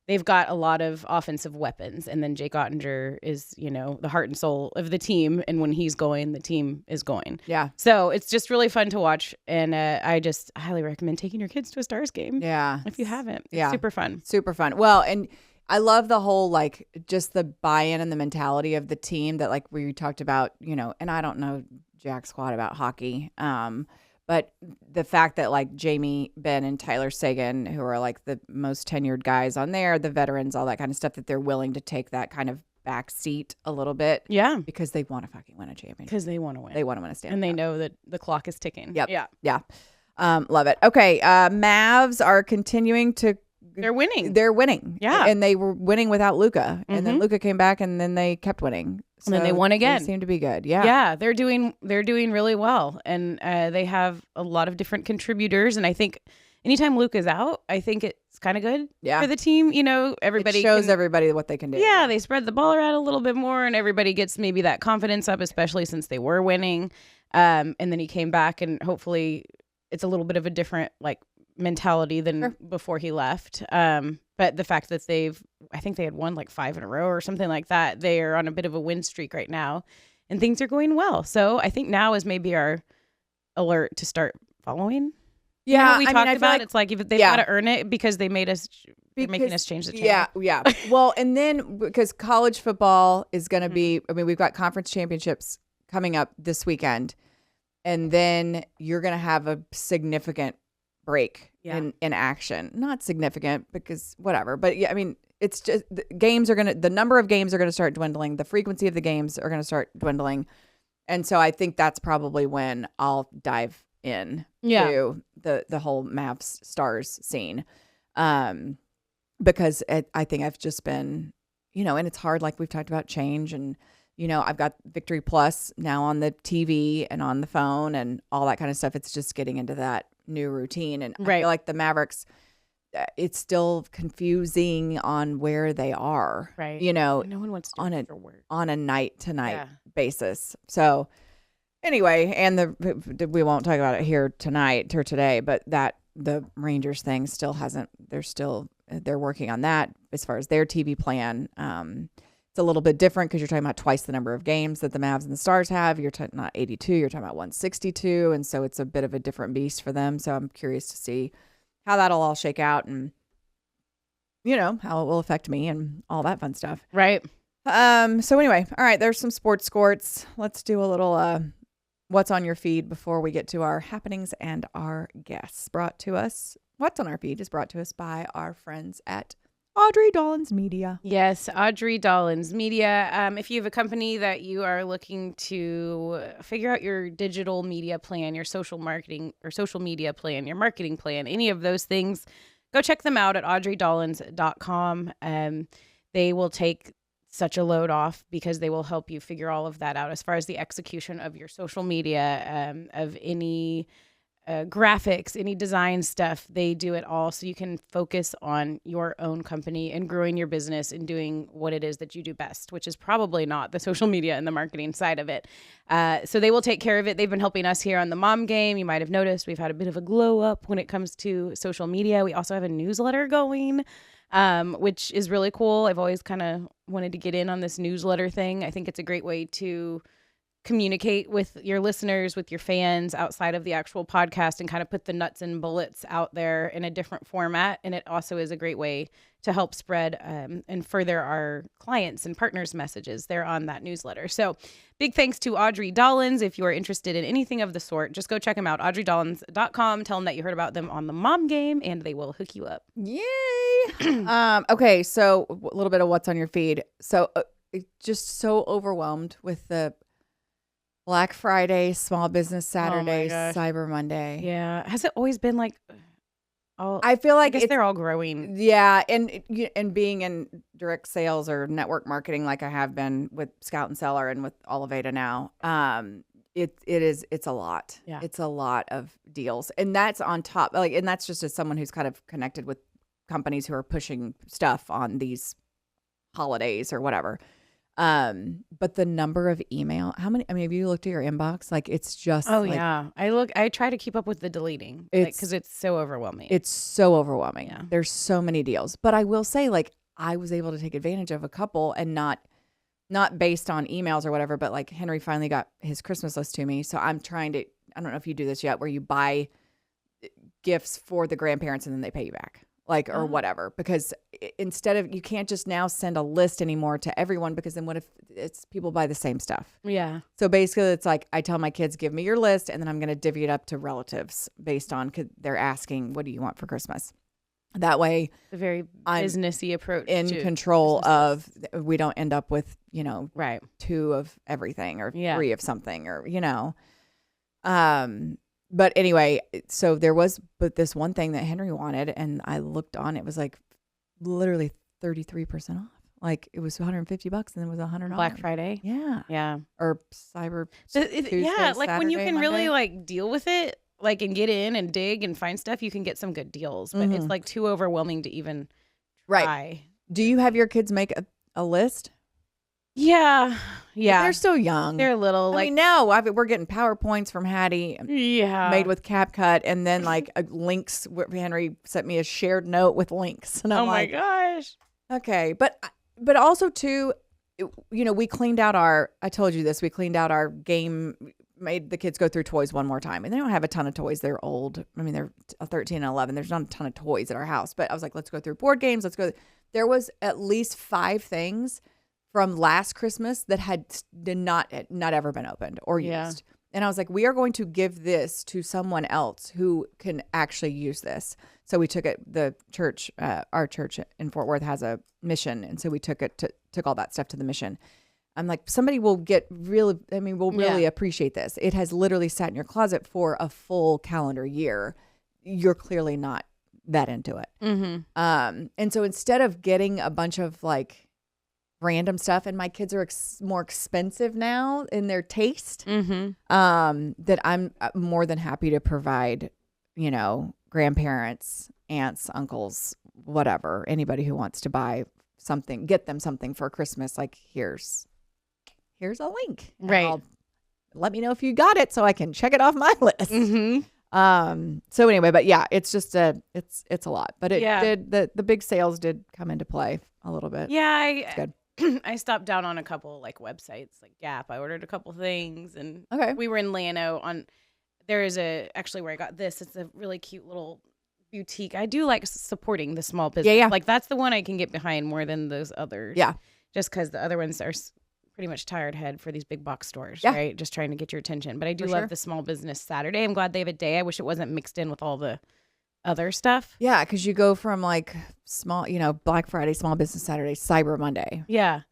they've got a lot of offensive weapons. And then Jake Ottinger is, the heart and soul of the team. And when he's going, the team is going. Yeah. So it's just really fun to watch. And I just highly recommend taking your kids to a Stars game. Yeah. If you haven't. It's super fun. Super fun. Well, and I love the whole, like, just the buy-in and the mentality of the team that, like, we talked about, and I don't know jack squat about hockey. But the fact that like Jamie, Ben, and Tyler Seguin, who are like the most tenured guys on there, the veterans, all that kind of stuff, that they're willing to take that kind of back seat a little bit. Yeah. Because they want to fucking win a championship. Because they want to win. They want to win a Stanley Cup. And they Cup. know that the clock is ticking. Yep. Yeah. Love it. Okay. Mavs are continuing to. They're winning. Yeah. And they were winning without Luka. And then Luka came back and then they kept winning. So and then they won again. They seem to be good. Yeah. Yeah. They're doing really well. And they have a lot of different contributors. And I think anytime Luka's out, I think it's kind of good for the team. Everybody it shows everybody what they can do. Yeah. They spread the ball around a little bit more and everybody gets maybe that confidence up, especially since they were winning. And then he came back and hopefully it's a little bit of a different like mentality than before he left. But the fact that I think they had won like 5 in a row or something like that. They are on a bit of a win streak right now and things are going well. So I think now is maybe our alert to start following. Yeah. We talked about like, it's like if they've got to earn it because they made us, they're making us change the channel. Yeah. Well, and then because college football is going to be, we've got conference championships coming up this weekend and then you're going to have a significant break in action. Not significant because whatever, but it's just the number of games are going to start dwindling. The frequency of the games are going to start dwindling. And so I think that's probably when I'll dive in to the whole Mavs Stars scene. Because I think I've just been, and it's hard. Like we've talked about change and, I've got Victory Plus now on the TV and on the phone and all that kind of stuff. It's just getting into that new routine. And I feel like the Mavericks, it's still confusing on where they are. Right. No one wants to on do a it for work. on a night to night basis. So anyway, and we won't talk about it here tonight or today, but the Rangers thing still hasn't. They're working on that as far as their TV plan. It's a little bit different because you're talking about twice the number of games that the Mavs and the Stars have. You're not 82, you're talking about 162, and so it's a bit of a different beast for them. So I'm curious to see how that'll all shake out and how it will affect me and all that fun stuff. Right. So anyway, all right, there's some sports scorts. Let's do a little what's on your feed before we get to our happenings and our guests. What's on our feed is brought to us by our friends at Audrey Dollins Media. Yes, Audrey Dollins Media. If you have a company that you are looking to figure out your digital media plan, your social marketing or social media plan, your marketing plan, any of those things, go check them out at audreydollins.com. They will take such a load off because they will help you figure all of that out as far as the execution of your social media, of any graphics, any design stuff. They do it all so you can focus on your own company and growing your business and doing what it is that you do best, which is probably not the social media and the marketing side of it. So they will take care of it. They've been helping us here on the Mom Game. You might have noticed we've had a bit of a glow up when it comes to social media. We also have a newsletter going, which is really cool. I've always kind of wanted to get in on this newsletter thing. I think it's a great way to communicate with your listeners, with your fans outside of the actual podcast and kind of put the nuts and bullets out there in a different format. And it also is a great way to help spread and further our clients and partners' messages there on that newsletter. So big thanks to Audrey Dollins. If you are interested in anything of the sort, just go check them out, audreydollins.com. Tell them that you heard about them on the Mom Game and they will hook you up. Yay! Okay, so a little bit of what's on your feed. So just so overwhelmed with the Black Friday, Small Business Saturday, Cyber Monday. Yeah. Has it always been like... I feel like I guess they're all growing. Yeah, and being in direct sales or network marketing like I have been with Scout and Seller and with Oliveda now, it's a lot. Yeah. It's a lot of deals. And that's on top, and that's just as someone who's kind of connected with companies who are pushing stuff on these holidays or whatever. But the number of email, have you looked at your inbox? It's just, yeah. I try to keep up with the deleting because it's so overwhelming. It's so overwhelming. Yeah. There's so many deals, but I will say I was able to take advantage of a couple and not based on emails or whatever, but Henry finally got his Christmas list to me. So I'm trying to, I don't know if you do this yet, where you buy gifts for the grandparents and then they pay you back. Or whatever, because instead of, you can't just now send a list anymore to everyone, because then what if it's people buy the same stuff? Yeah. So basically it's I tell my kids, give me your list, and then I'm going to divvy it up to relatives based on, cause they're asking, what do you want for Christmas? That way, a very businessy approach in control of, we don't end up with, right, 2 of everything or 3 of something or, But anyway, so there was this one thing that Henry wanted, and I looked on, it was literally 33% off. It was $150 and then it was $100. Black Friday. Yeah. Yeah. Or Cyber Tuesday, yeah, when you Saturday, can Monday. really deal with it, and get in and dig and find stuff, you can get some good deals. But it's too overwhelming to even try. Right. Do you have your kids make a list? Yeah. But they're still young. They're little. Now we're getting PowerPoints from Hattie. Yeah. Made with CapCut, and then links. Henry sent me a shared note with links, and I'm my gosh. Okay, but also too, we cleaned out I told you this. We cleaned out our game. Made the kids go through toys one more time, and they don't have a ton of toys. They're old. They're 13 and 11. There's not a ton of toys at our house, but I was let's go through board games. Let's go. There was at least 5 things from last Christmas that had not ever been opened or used. And I was we are going to give this to someone else who can actually use this. So we took it, the church, our church in Fort Worth has a mission. And so we took all that stuff to the mission. I'm somebody will really appreciate this. It has literally sat in your closet for a full calendar year. You're clearly not that into it. Mm-hmm. And so instead of getting a bunch of random stuff, and my kids are more expensive now in their taste, that I'm more than happy to provide grandparents, aunts, uncles, whatever, anybody who wants to buy something, get them something for Christmas. Like, here's a link. Right. Let me know if you got it so I can check it off my list. So anyway, but yeah, it's just it's a lot, but it did, the big sales did come into play a little bit. Yeah. It's good. I stopped down on a couple like websites like Gap. I ordered a couple things, and we were in Llano there is actually where I got this. It's a really cute little boutique. I do like supporting the small business. Yeah. Like that's the one I can get behind more than those others. Yeah. Just because the other ones are pretty much tired head for these big box stores, Yeah. right? Just trying to get your attention. But I do For love sure. the small business Saturday. I'm glad they have a day. I wish it wasn't mixed in with all the other stuff. Yeah, because you go from like small, Black Friday, Small Business Saturday, Cyber Monday. Yeah.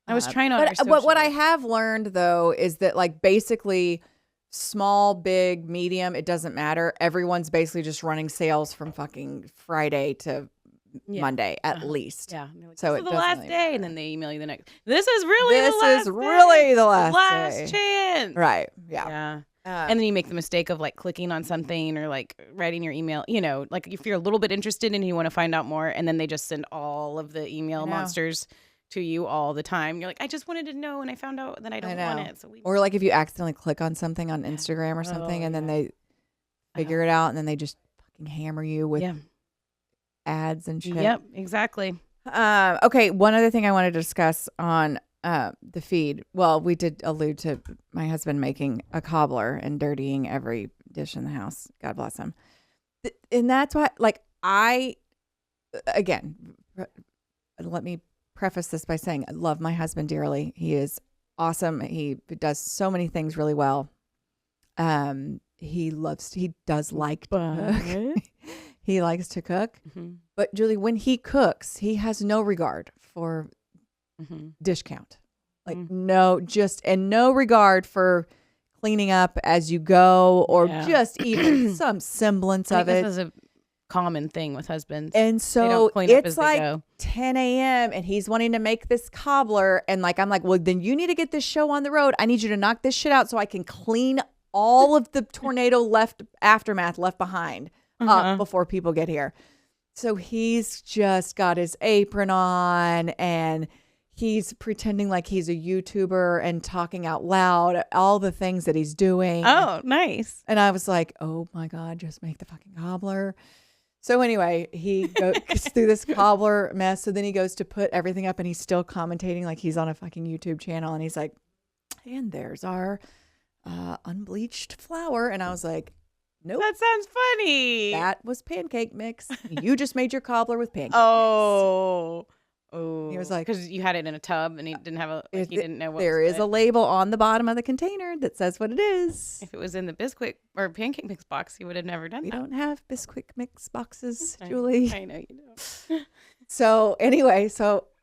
I was trying on. But what I have learned though is that like basically small, big, medium, it doesn't matter. Everyone's basically just running sales from fucking Friday to Monday at least. Yeah. Like, so this it's the last day, and then they email you the next. This is really the last day. chance. Right. Yeah. Yeah. And then you make the mistake of like clicking on something or like writing your email, like if you're a little bit interested and you want to find out more, and then they just send all of the email monsters to you all the time. You're like, I just wanted to know, and I found out that I don't want it. Or like if you accidentally click on something on Instagram or something, and then they figure it out, and then they just fucking hammer you with ads and shit. Yep, exactly. Okay, one other thing I wanted to discuss on the feed. Well, we did allude to my husband making a cobbler and dirtying every dish in the house. God bless him. And that's why, like, again, let me preface this by saying I love my husband dearly. He is awesome. He does so many things really well. He does like to cook. He likes to cook. Mm-hmm. But Julie, when he cooks, he has no regard for dish count. Like no regard for cleaning up as you go, or just even some semblance of it. This is a common thing with husbands. And so it's like 10 a.m. and he's wanting to make this cobbler. And like, I'm like, well, then you need to get this show on the road. I need you to knock this shit out so I can clean all of the tornado aftermath left behind up before people get here. So he's just got his apron on and he's pretending like he's a YouTuber and talking out loud, all the things that he's doing. Oh, nice. And I was like, oh my God, just make the fucking cobbler. So anyway, he goes through this cobbler mess. So then he goes to put everything up and he's still commentating like he's on a fucking YouTube channel. And he's like, and there's our unbleached flour. And I was like, nope. That sounds funny. That was pancake mix. You just made your cobbler with pancake mix. Oh, he was like, because you had it in a tub and he didn't have he didn't know what there is a label on the bottom of the container that says what it is. If it was in the Bisquick or pancake mix box, he would have never done that. We don't have Bisquick mix boxes, Julie. I know you don't. So anyway,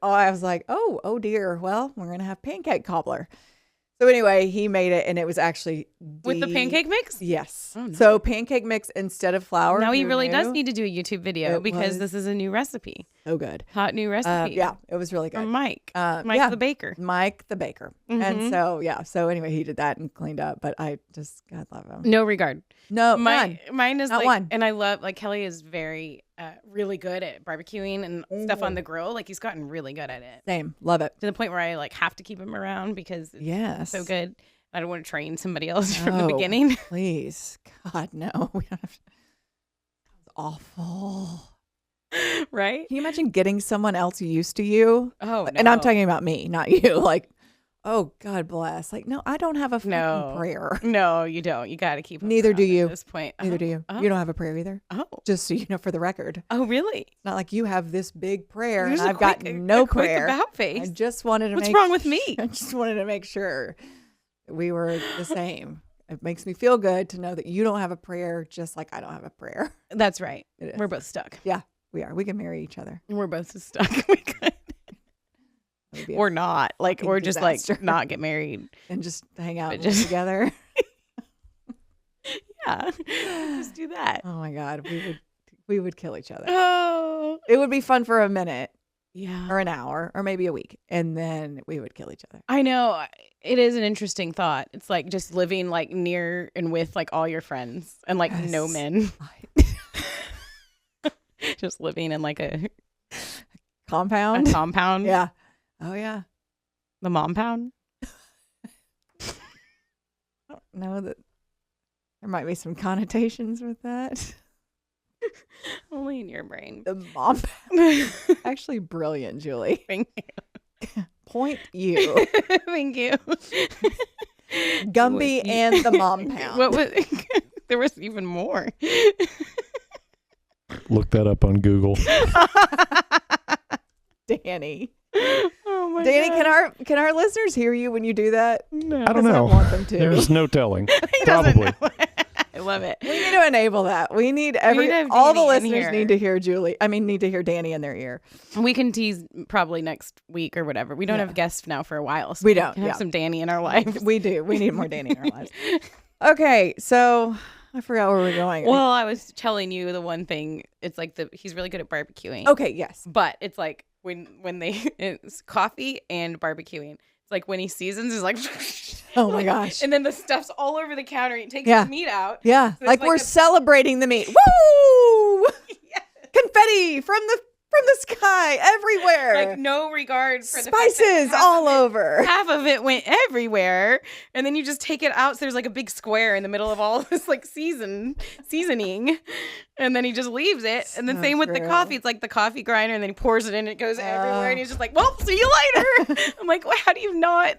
I was like, oh dear. Well, we're gonna have pancake cobbler. So anyway, he made it, and it was actually with the pancake mix. Yes. Oh, no. So pancake mix instead of flour. Now he really does need to do a YouTube video because this is a new recipe. So good. Hot new recipe. Yeah, it was really good. From Mike the baker. Mike the baker. Mm-hmm. And so so anyway, he did that and cleaned up. But I just God love him. No regard. No, mine is not like one. And I love like Kelly is very really good at barbecuing and stuff on the grill. Like he's gotten really good at it. Same, love it to the point where I like have to keep him around because it's so good. I don't want to train somebody else from the beginning. Please, God, no. We don't have to. That was awful. Right? Can you imagine getting someone else used to you? Oh, no. And I'm talking about me, not you. Like, oh, God bless. Like, no, I don't have a fucking prayer. No, you don't. You got to keep. Neither do you. At this point, neither do you. You don't have a prayer either. Oh, just so you know, for the record. Oh, really? Not like you have this big prayer There's and I've got no prayer. About face. I just wanted to. What's wrong with me? I just wanted to make sure we were the same. It makes me feel good to know that you don't have a prayer, just like I don't have a prayer. That's right. We're both stuck. Yeah, we are. We can marry each other. We're both stuck. We could. Or not. Like, or just disaster. like not get married. And just hang out together. Yeah. Just do that. Oh my God. We would kill each other. Oh. It would be fun for a minute. Yeah. or an hour or maybe a week. And then we would kill each other. I know. It is an interesting thought. It's like just living like near and with like all your friends and like no men. Just living in like a compound. Yeah. Oh, yeah. The mom pound. I don't know that there might be some connotations with that. Only in your brain. The mom pound. Actually, brilliant, Julie. Thank you. Point you. Thank you. Gumby and the mom pound. What was? There was even more. Look that up on Google. Danny. Oh my Danny, God. can our listeners hear you when you do that? No. I don't know. I want them to. There's no telling. He doesn't Probably. know. I love it. We need to enable that. We need have all the Danny in listeners here. need to hear Julie. I mean, need to hear Danny in their ear. We can tease probably next week or whatever. We don't Yeah. have guests now for a while. So We don't, can have yeah. some Danny in our lives. We do. We need more Danny in our lives. Okay, so I forgot where we're going. Well, I was telling you the one thing. It's like he's really good at barbecuing. Okay, yes. But it's like when it's coffee and barbecuing. It's like when he seasons, he's like, Oh my gosh. and then the stuff's all over the counter. He takes Yeah. the meat out. Yeah, So it's like like we're a- celebrating the meat. Woo! Yeah. Confetti from the sky everywhere. Like no regard for the fact that Spices all over. half of it went everywhere, and then you just take it out. So there's like a big square in the middle of all this like seasoning, and then he just leaves it. And then So same with the true. coffee. It's like the coffee grinder, and then he pours it in. It goes everywhere, and he's just like, "Well, see you later." I'm like, well, how do you not?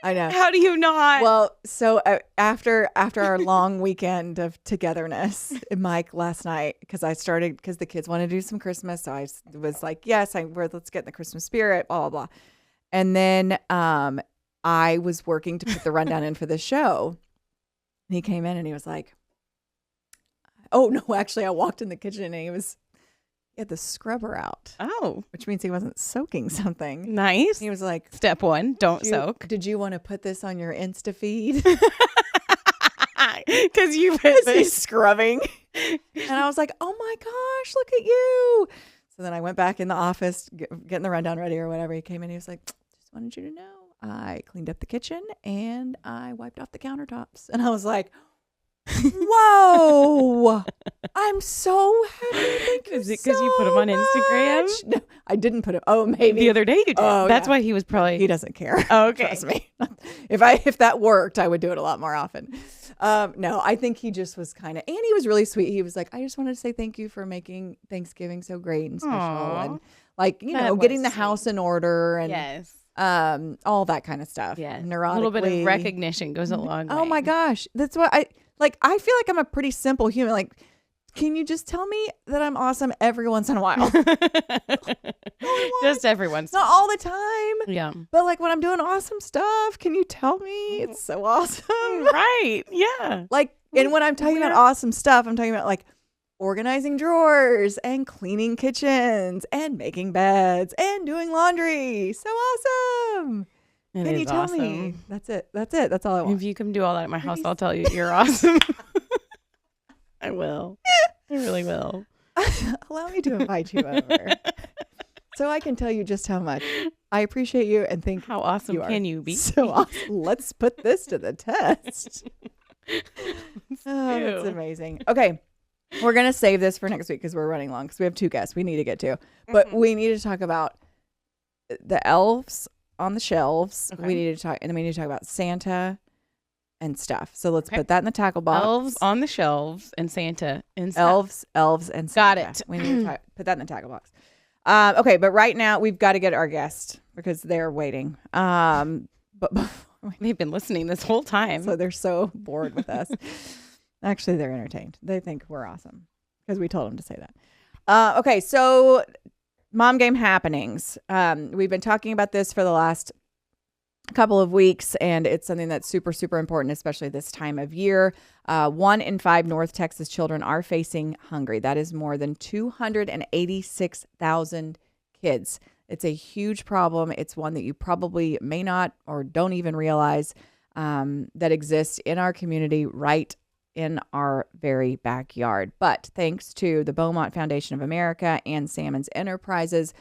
I know. How do you not? Well, so after our long weekend of togetherness, Mike last night, because the kids want to do some Christmas, so I was like, yes, let's get in the Christmas spirit, blah blah blah. And then I was working to put the rundown in for the show, and he came in and he was like, "Oh no, actually, I walked in the kitchen and he had the scrubber out, oh, which means he wasn't soaking something." nice. He was like, Step one: don't soak. Did you want to put this on your Insta feed? Because you He's scrubbing. And I was like, oh my gosh, look at you. So then I went back in the office, getting the rundown ready or whatever. He came in. He was like, just wanted you to know I cleaned up the kitchen and I wiped off the countertops. And I was like, whoa, I'm so happy. Thank you. Is it 'cause you put him on Instagram? much. No, I didn't put him. Oh, maybe the other day you did. Oh, That's yeah. why he was probably. He doesn't care. Oh, okay. Trust me. If that worked, I would do it a lot more often. No, I think he just was and he was really sweet. He was like, I just wanted to say thank you for making Thanksgiving so great and special. Aw. And like, That getting was the house in order and Yes. all that kind of stuff. Yeah. A Neurotically. little bit of recognition goes a long way. Oh my gosh. That's what I feel like I'm a pretty simple human. Like, can you just tell me that I'm awesome every once in a while? Just everyone's. Not all the time. Yeah. But like when I'm doing awesome stuff, can you tell me it's so awesome? Right. Yeah. Like, and when I'm talking about awesome stuff, I'm talking about like organizing drawers and cleaning kitchens and making beds and doing laundry. So awesome. It Can is you tell awesome. me? That's it. That's all I want. If you come do all that at my house, I'll tell you you're awesome. I will. I really will. Allow me to invite you over so I can tell you just how much I appreciate you and think How awesome are can you be? so awesome. Let's put this to the test. Oh, that's do. amazing. Okay. We're going to save this for next week because we're running long because we have 2 guests we need to get to. But we need to talk about the elves on the shelves. Okay. We need to talk, and then we need to talk about Santa and stuff. So let's Okay. put that in the tackle box. Elves on the shelves and Santa inside. Elves, and Got Santa. it. We need to put that in the tackle box. Okay, but right now we've got to get our guest because they're waiting. But They've been listening this whole time. so they're so bored with us. Actually, they're entertained. They think we're awesome because we told them to say that. Okay, so mom game happenings. We've been talking about this for the last couple of weeks, and it's something that's super, super important, especially this time of year. 1 in 5 North Texas children are facing hungry. That is more than 286,000 kids. It's a huge problem. It's one that you probably may not or don't even realize that exists in our community right in our very backyard. But thanks to the Beaumont Foundation of America and Salmon's Enterprises,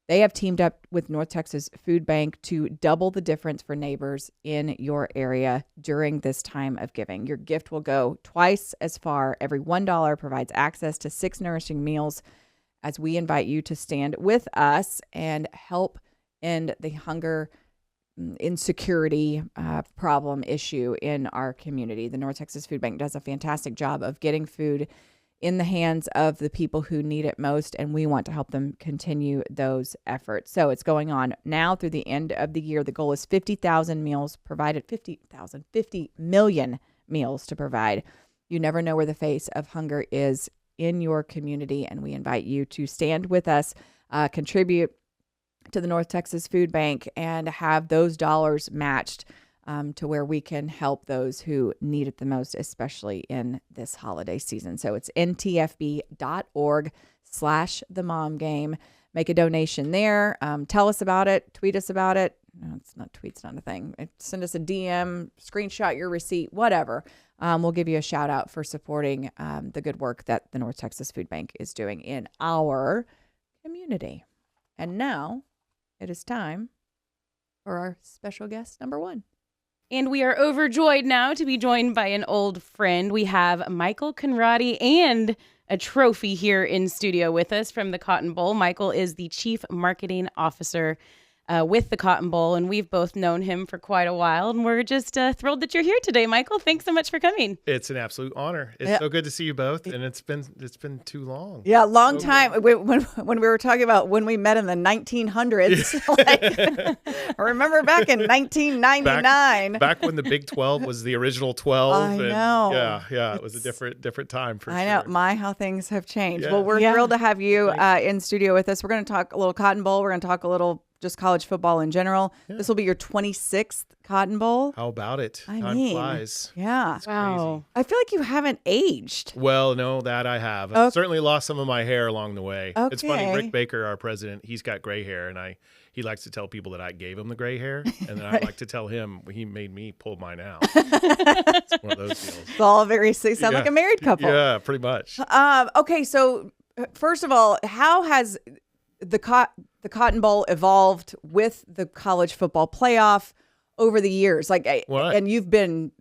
They have teamed up with North Texas Food Bank to double the difference for neighbors in your area during this time of giving. Your gift will go twice as far. Every $1 provides access to 6 nourishing meals as we invite you to stand with us and help end the hunger insecurity problem issue in our community. The North Texas Food Bank does a fantastic job of getting food in the hands of the people who need it most, and we want to help them continue those efforts. So it's going on now through the end of the year. The goal is 50,000 meals provided, 50 million meals to provide. You never know where the face of hunger is in your community, and we invite you to stand with us, contribute to the North Texas Food Bank, and have those dollars matched to where we can help those who need it the most, especially in this holiday season. So it's ntfb.org/themomgame. Make a donation there. Tell us about it. Tweet us about it. No, it's not tweet's not a thing. Send us a DM, screenshot your receipt, whatever. We'll give you a shout out for supporting the good work that the North Texas Food Bank is doing in our community. And now it is time for our special guest number 1. And we are overjoyed now to be joined by an old friend. We have Michael Konradi and a trophy here in studio with us from the Cotton Bowl. Michael is the Chief Marketing Officer with the Cotton Bowl, and we've both known him for quite a while, and we're just thrilled that you're here today, Michael. Thanks so much for coming. It's an absolute honor. It's so good to see you both, and it's been too long. Yeah, long time. When we were talking about when we met in the 1900s, I remember back in 1999. Back when the Big 12 was the original 12. I know. Yeah, it was a different time for sure. I know. How things have changed. Yeah. Well, we're thrilled to have you in studio with us. We're going to talk a little Cotton Bowl. We're going to talk a little just college football in general. Yeah. This will be your 26th Cotton Bowl. How about it? Time flies. Yeah. It's wow. crazy. I feel like you haven't aged. Well, no, that I have. Okay. I've certainly lost some of my hair along the way. Okay. It's funny. Rick Baker, our president, he's got gray hair, and he likes to tell people that I gave him the gray hair, and then I like to tell him he made me pull mine out. It's one of those deals. It's all they sound like a married couple. Yeah, pretty much. Okay, so first of all, how has the Cotton Bowl evolved with the college football playoff over the years? And you've been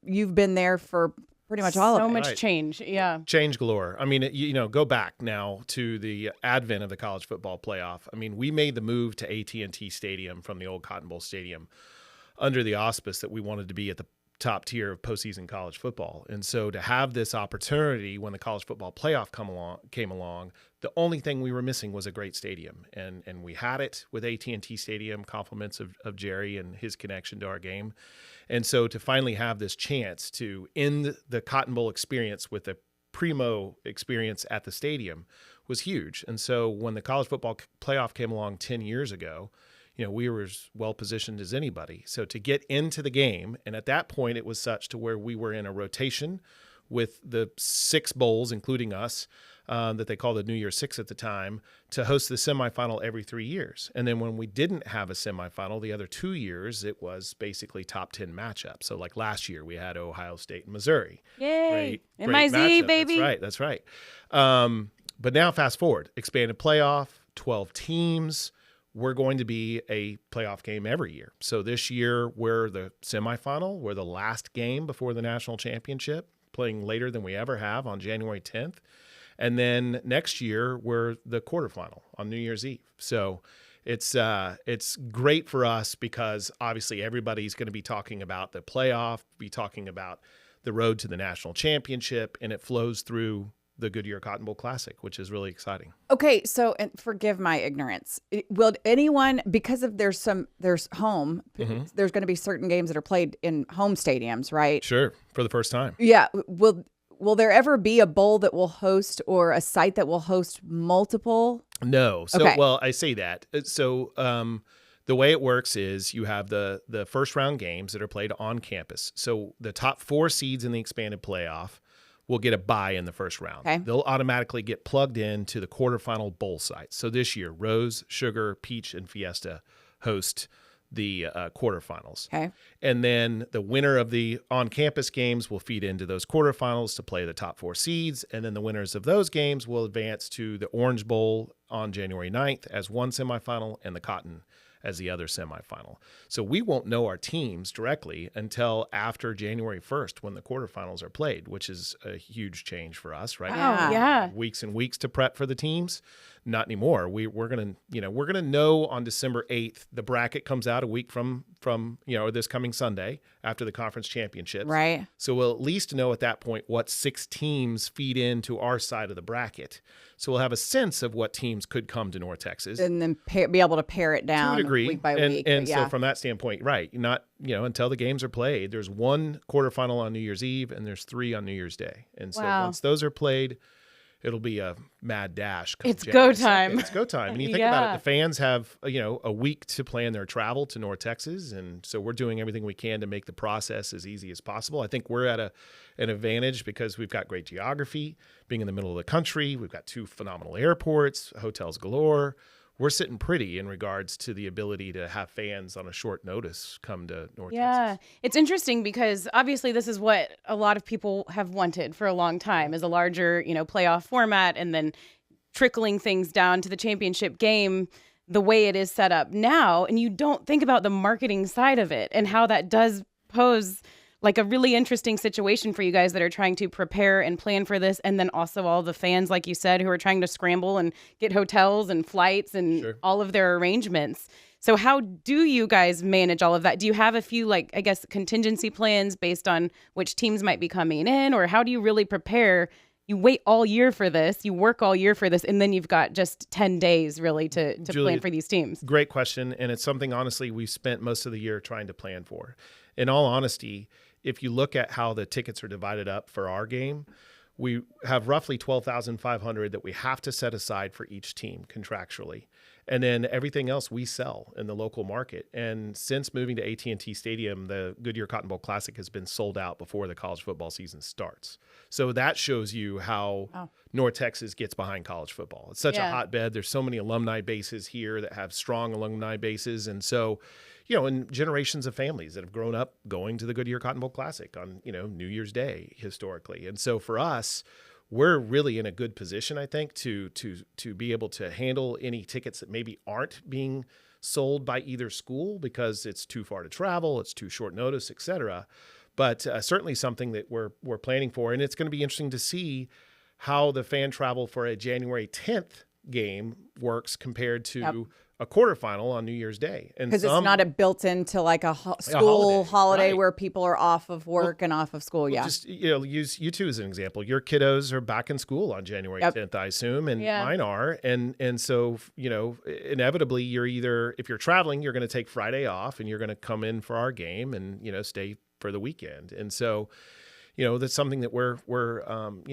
there for pretty much all of it. So much change, yeah. Change galore. I mean, go back now to the advent of the college football playoff. I mean, we made the move to AT&T Stadium from the old Cotton Bowl Stadium under the auspice that we wanted to be at the top tier of postseason college football. And so to have this opportunity when the college football playoff came along, the only thing we were missing was a great stadium. And we had it with AT&T Stadium, compliments of Jerry and his connection to our game. And so to finally have this chance to end the Cotton Bowl experience with a primo experience at the stadium was huge. And so when the college football playoff came along 10 years ago, we were as well positioned as anybody. So to get into the game, and at that point it was such to where we were in a rotation with the 6 bowls, including us, that they called the New Year's Six at the time, to host the semifinal every 3 years. And then when we didn't have a semifinal, the other 2 years, it was basically top 10 matchups. So like last year, we had Ohio State and Missouri. Yay. Great MIZ, matchup. baby. That's right. But now fast forward, expanded playoff, 12 teams. We're going to be a playoff game every year. So this year, we're the semifinal. We're the last game before the national championship, playing later than we ever have on January 10th. And then next year, we're the quarterfinal on New Year's Eve. So it's great for us because obviously everybody's going to be talking about the playoff, be talking about the road to the national championship, and it flows through the Goodyear Cotton Bowl Classic, which is really exciting. Okay, so and forgive my ignorance. Will anyone, because of there's home, there's going to be certain games that are played in home stadiums, right? Sure, for the first time. Yeah. Will there ever be a bowl that will host or a site that will host multiple? No. So, okay. Well, I say that. So the way it works is you have the first round games that are played on campus. So the top 4 seeds in the expanded playoff will get a bye in the first round. Okay. They'll automatically get plugged into the quarterfinal bowl sites. So this year, Rose, Sugar, Peach, and Fiesta host the quarterfinals. Okay. And then the winner of the on-campus games will feed into those quarterfinals to play the top 4 seeds. And then the winners of those games will advance to the Orange Bowl on January 9th as one semifinal and the Cotton as the other semifinal. So we won't know our teams directly until after January 1st when the quarterfinals are played, which is a huge change for us, right? Wow. Yeah. Weeks and weeks to prep for the teams. Not anymore. We're gonna know on December 8th. The bracket comes out a week from this coming Sunday after the conference championships. Right. So we'll at least know at that point what 6 teams feed into our side of the bracket. So we'll have a sense of what teams could come to North Texas. And then be able to pare it down To a degree, week by and, week. And but yeah. so from that standpoint, right, not until the games are played, there's 1 quarterfinal on New Year's Eve and there's 3 on New Year's Day. And so Wow. once those are played, it'll be a mad dash. come It's January go time. 2nd. It's go time. And you think about it, the fans have a week to plan their travel to North Texas, and so we're doing everything we can to make the process as easy as possible. I think we're at an advantage because we've got great geography, being in the middle of the country. We've got 2 phenomenal airports, hotels galore. We're sitting pretty in regards to the ability to have fans on a short notice come to North Texas. It's interesting because obviously this is what a lot of people have wanted for a long time, is a larger, playoff format, and then trickling things down to the championship game the way it is set up now. And you don't think about the marketing side of it and how that does pose like a really interesting situation for you guys that are trying to prepare and plan for this. And then also all the fans, like you said, who are trying to scramble and get hotels and flights and all of their arrangements. So how do you guys manage all of that? Do you have a few, contingency plans based on which teams might be coming in? Or how do you really prepare? You wait all year for this, you work all year for this, and then you've got just 10 days really to Julia, plan for these teams. Great question. And it's something, honestly, we've spent most of the year trying to plan for. In all honesty, if you look at how the tickets are divided up for our game, we have roughly 12,500 that we have to set aside for each team contractually. And then everything else we sell in the local market. And since moving to AT&T Stadium, the Goodyear Cotton Bowl Classic has been sold out before the college football season starts. So that shows you how North Texas gets behind college football. It's such a hotbed. There's so many alumni bases here that have strong alumni bases. And so, and generations of families that have grown up going to the Goodyear Cotton Bowl Classic on, New Year's Day historically. And so for us, we're really in a good position, I think, to be able to handle any tickets that maybe aren't being sold by either school because it's too far to travel, it's too short notice, et cetera. But certainly something that we're planning for. And it's going to be interesting to see how the fan travel for a January 10th game works compared to a quarterfinal on New Year's Day. Because it's not built into like a school holiday right. where people are off of work and off of school. Just use you two as an example. Your kiddos are back in school on January 10th, I assume, and mine are. And so inevitably you're either, if you're traveling, you're going to take Friday off and you're going to come in for our game and stay for the weekend. And so that's something that we're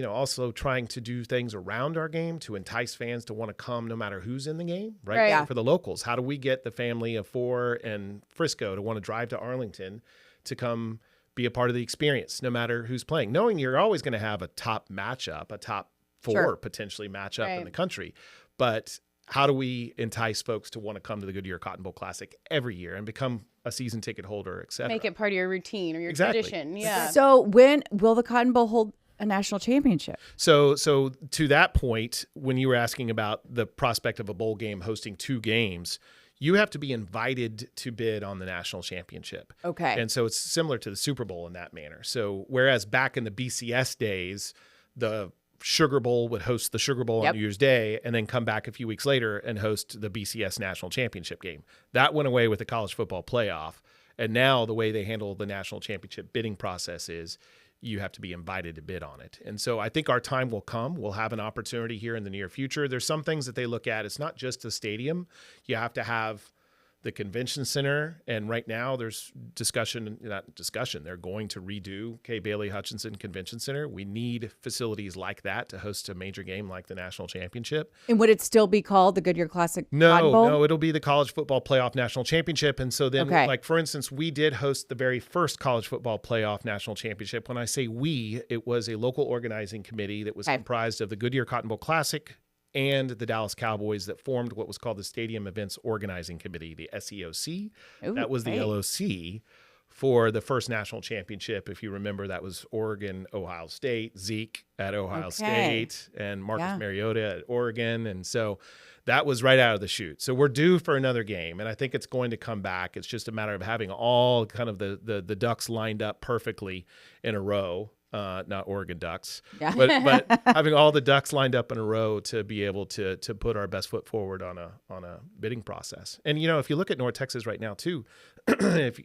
also trying to do things around our game to entice fans to want to come no matter who's in the game, right? Yeah. For the locals, how do we get the family of 4 in Frisco to want to drive to Arlington to come be a part of the experience no matter who's playing, knowing you're always going to have a top matchup, a top 4 potentially matchup in the country. But how do we entice folks to want to come to the Goodyear Cotton Bowl Classic every year and become a season ticket holder, et cetera? Make it part of your routine or your tradition. Yeah. So when will the Cotton Bowl hold a national championship? So to that point, when you were asking about the prospect of a bowl game hosting 2 games, you have to be invited to bid on the national championship. Okay. And so it's similar to the Super Bowl in that manner. So whereas back in the BCS days, the Sugar Bowl would host the Sugar Bowl on New Year's Day and then come back a few weeks later and host the BCS national championship game. That went away with the college football playoff. And now the way they handle the national championship bidding process is you have to be invited to bid on it. And so I think our time will come. We'll have an opportunity here in the near future. There's some things that they look at. It's not just the stadium. You have to have the convention center. And right now there's they're going to redo Kay Bailey Hutchinson Convention Center. We need facilities like that to host a major game like the national championship. And would it still be called the Goodyear Classic Cotton Bowl? No, it'll be the college football playoff national championship. And so then, like, for instance, we did host the very first college football playoff national championship. When I say we, it was a local organizing committee that was comprised of the Goodyear Cotton Bowl Classic and the Dallas Cowboys that formed what was called the Stadium Events Organizing Committee, the SEOC. Ooh, that was the great. LOC for the first national championship. If you remember, that was Oregon, Ohio State, Zeke at Ohio State, and Marcus Mariota at Oregon. And so that was right out of the chute. So we're due for another game, and I think it's going to come back. It's just a matter of having all kind of the ducks lined up perfectly in a row. Not Oregon Ducks, but having all the ducks lined up in a row to be able to put our best foot forward on a bidding process. And if you look at North Texas right now too, if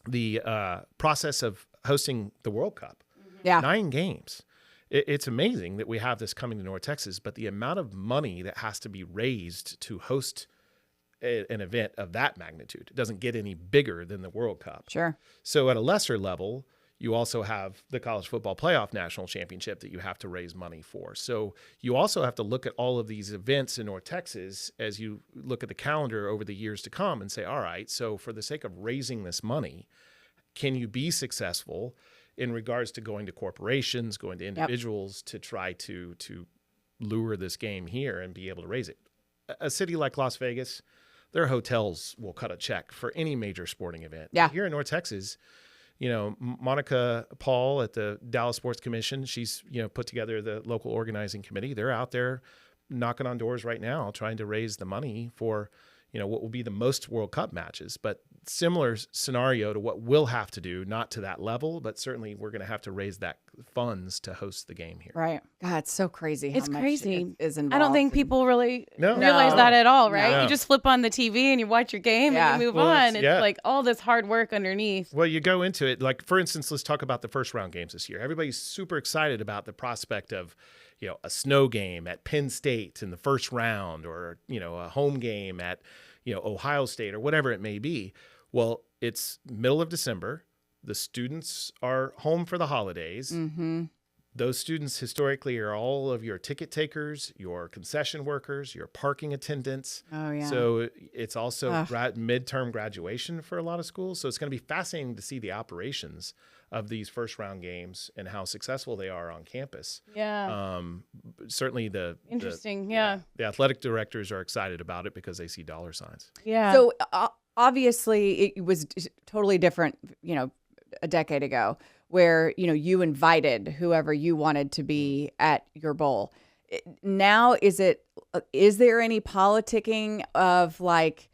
the process of hosting the World Cup, 9 games. It's amazing that we have this coming to North Texas, but the amount of money that has to be raised to host an event of that magnitude, it doesn't get any bigger than the World Cup. Sure. So at a lesser level, you also have the College Football Playoff National Championship that you have to raise money for. So you also have to look at all of these events in North Texas as you look at the calendar over the years to come and say, all right, so for the sake of raising this money, can you be successful in regards to going to corporations, going to individuals to try to lure this game here and be able to raise it? A city like Las Vegas, their hotels will cut a check for any major sporting event. Yeah. Here in North Texas, Monica Paul at the Dallas Sports Commission, she's, put together the local organizing committee. They're out there knocking on doors right now, trying to raise the money for, what will be the most World Cup matches. But similar scenario to what we'll have to do, not to that level, but certainly we're going to have to raise that funds to host the game here. Right. God, it's so crazy. How It's much crazy. is involved. I don't think people really No. realize that at all, right? No. You just flip on the TV and you watch your game and you move on. It's yeah. like all this hard work underneath. Well, you go into it, like, for instance, let's talk about the first round games this year. Everybody's super excited about the prospect of, a snow game at Penn State in the first round, or, a home game at, Ohio State or whatever it may be. Well, it's middle of December. The students are home for the holidays. Mm-hmm. Those students historically are all of your ticket takers, your concession workers, your parking attendants. Oh, yeah. So it's also midterm graduation for a lot of schools. So it's going to be fascinating to see the operations of these first round games and how successful they are on campus. Yeah. Certainly the athletic directors are excited about it because they see dollar signs. Yeah. So obviously it was totally different, a decade ago, where, you invited whoever you wanted to be at your bowl. Now, is there any politicking of like,